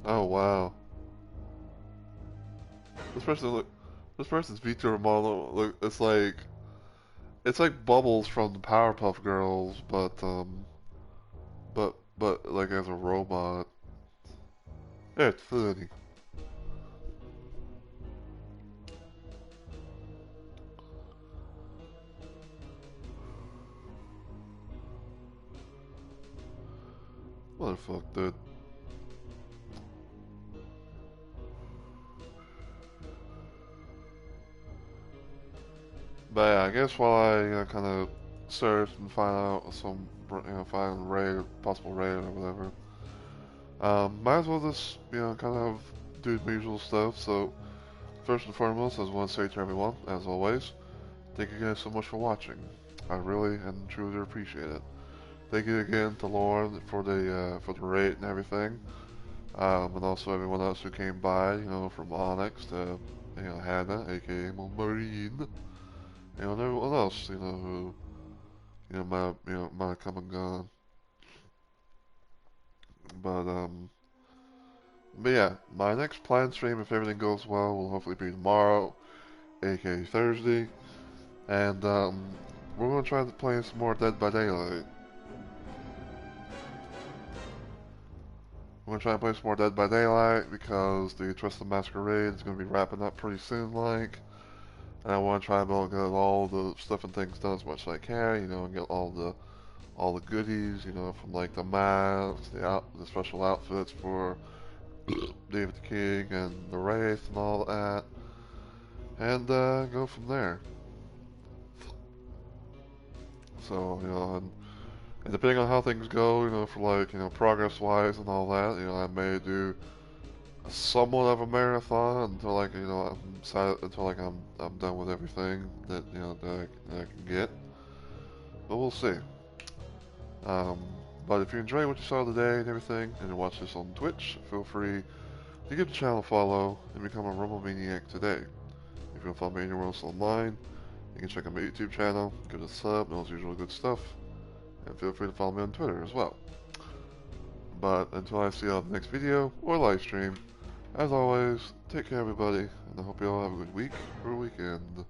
A: Oh wow. This person look. This person's VTuber model look. It's like Bubbles from the Powerpuff Girls, but like as a robot. Yeah, it's funny. What the fuck, dude? But yeah, I guess while I kind of search and find out some, find raid, possible raid or whatever, might as well just, kind of do the usual stuff. So first and foremost, I just want to say to everyone, as always, thank you guys so much for watching. I really and truly appreciate it. Thank you again to Lauren for the rate and everything, and also everyone else who came by. From Onyx to Hannah, aka Marine, and everyone else who might come and gone. But yeah, my next planned stream, if everything goes well, will hopefully be tomorrow, aka Thursday, and we're gonna try to play some more Dead by Daylight. I'm gonna try and play some more Dead by Daylight because the Twisted Masquerade is gonna be wrapping up pretty soon, and I want to try and get all the stuff and things done as much as I can, and get all the goodies, from like the masks, the special outfits for David the King and the Wraith and all that, and go from there. So and depending on how things go, for like progress-wise and all that, I may do somewhat of a marathon until like I'm done with everything that I can get. But we'll see. Um, but if you enjoy what you saw today and everything, and you watch this on Twitch, feel free to give the channel a follow and become a Rumble Maniac today. If you want to follow me anywhere else online, you can check out my YouTube channel, give it a sub, and all the usual good stuff. And feel free to follow me on Twitter as well. But until I see you on the next video or live stream, as always, take care everybody, and I hope you all have a good week or weekend.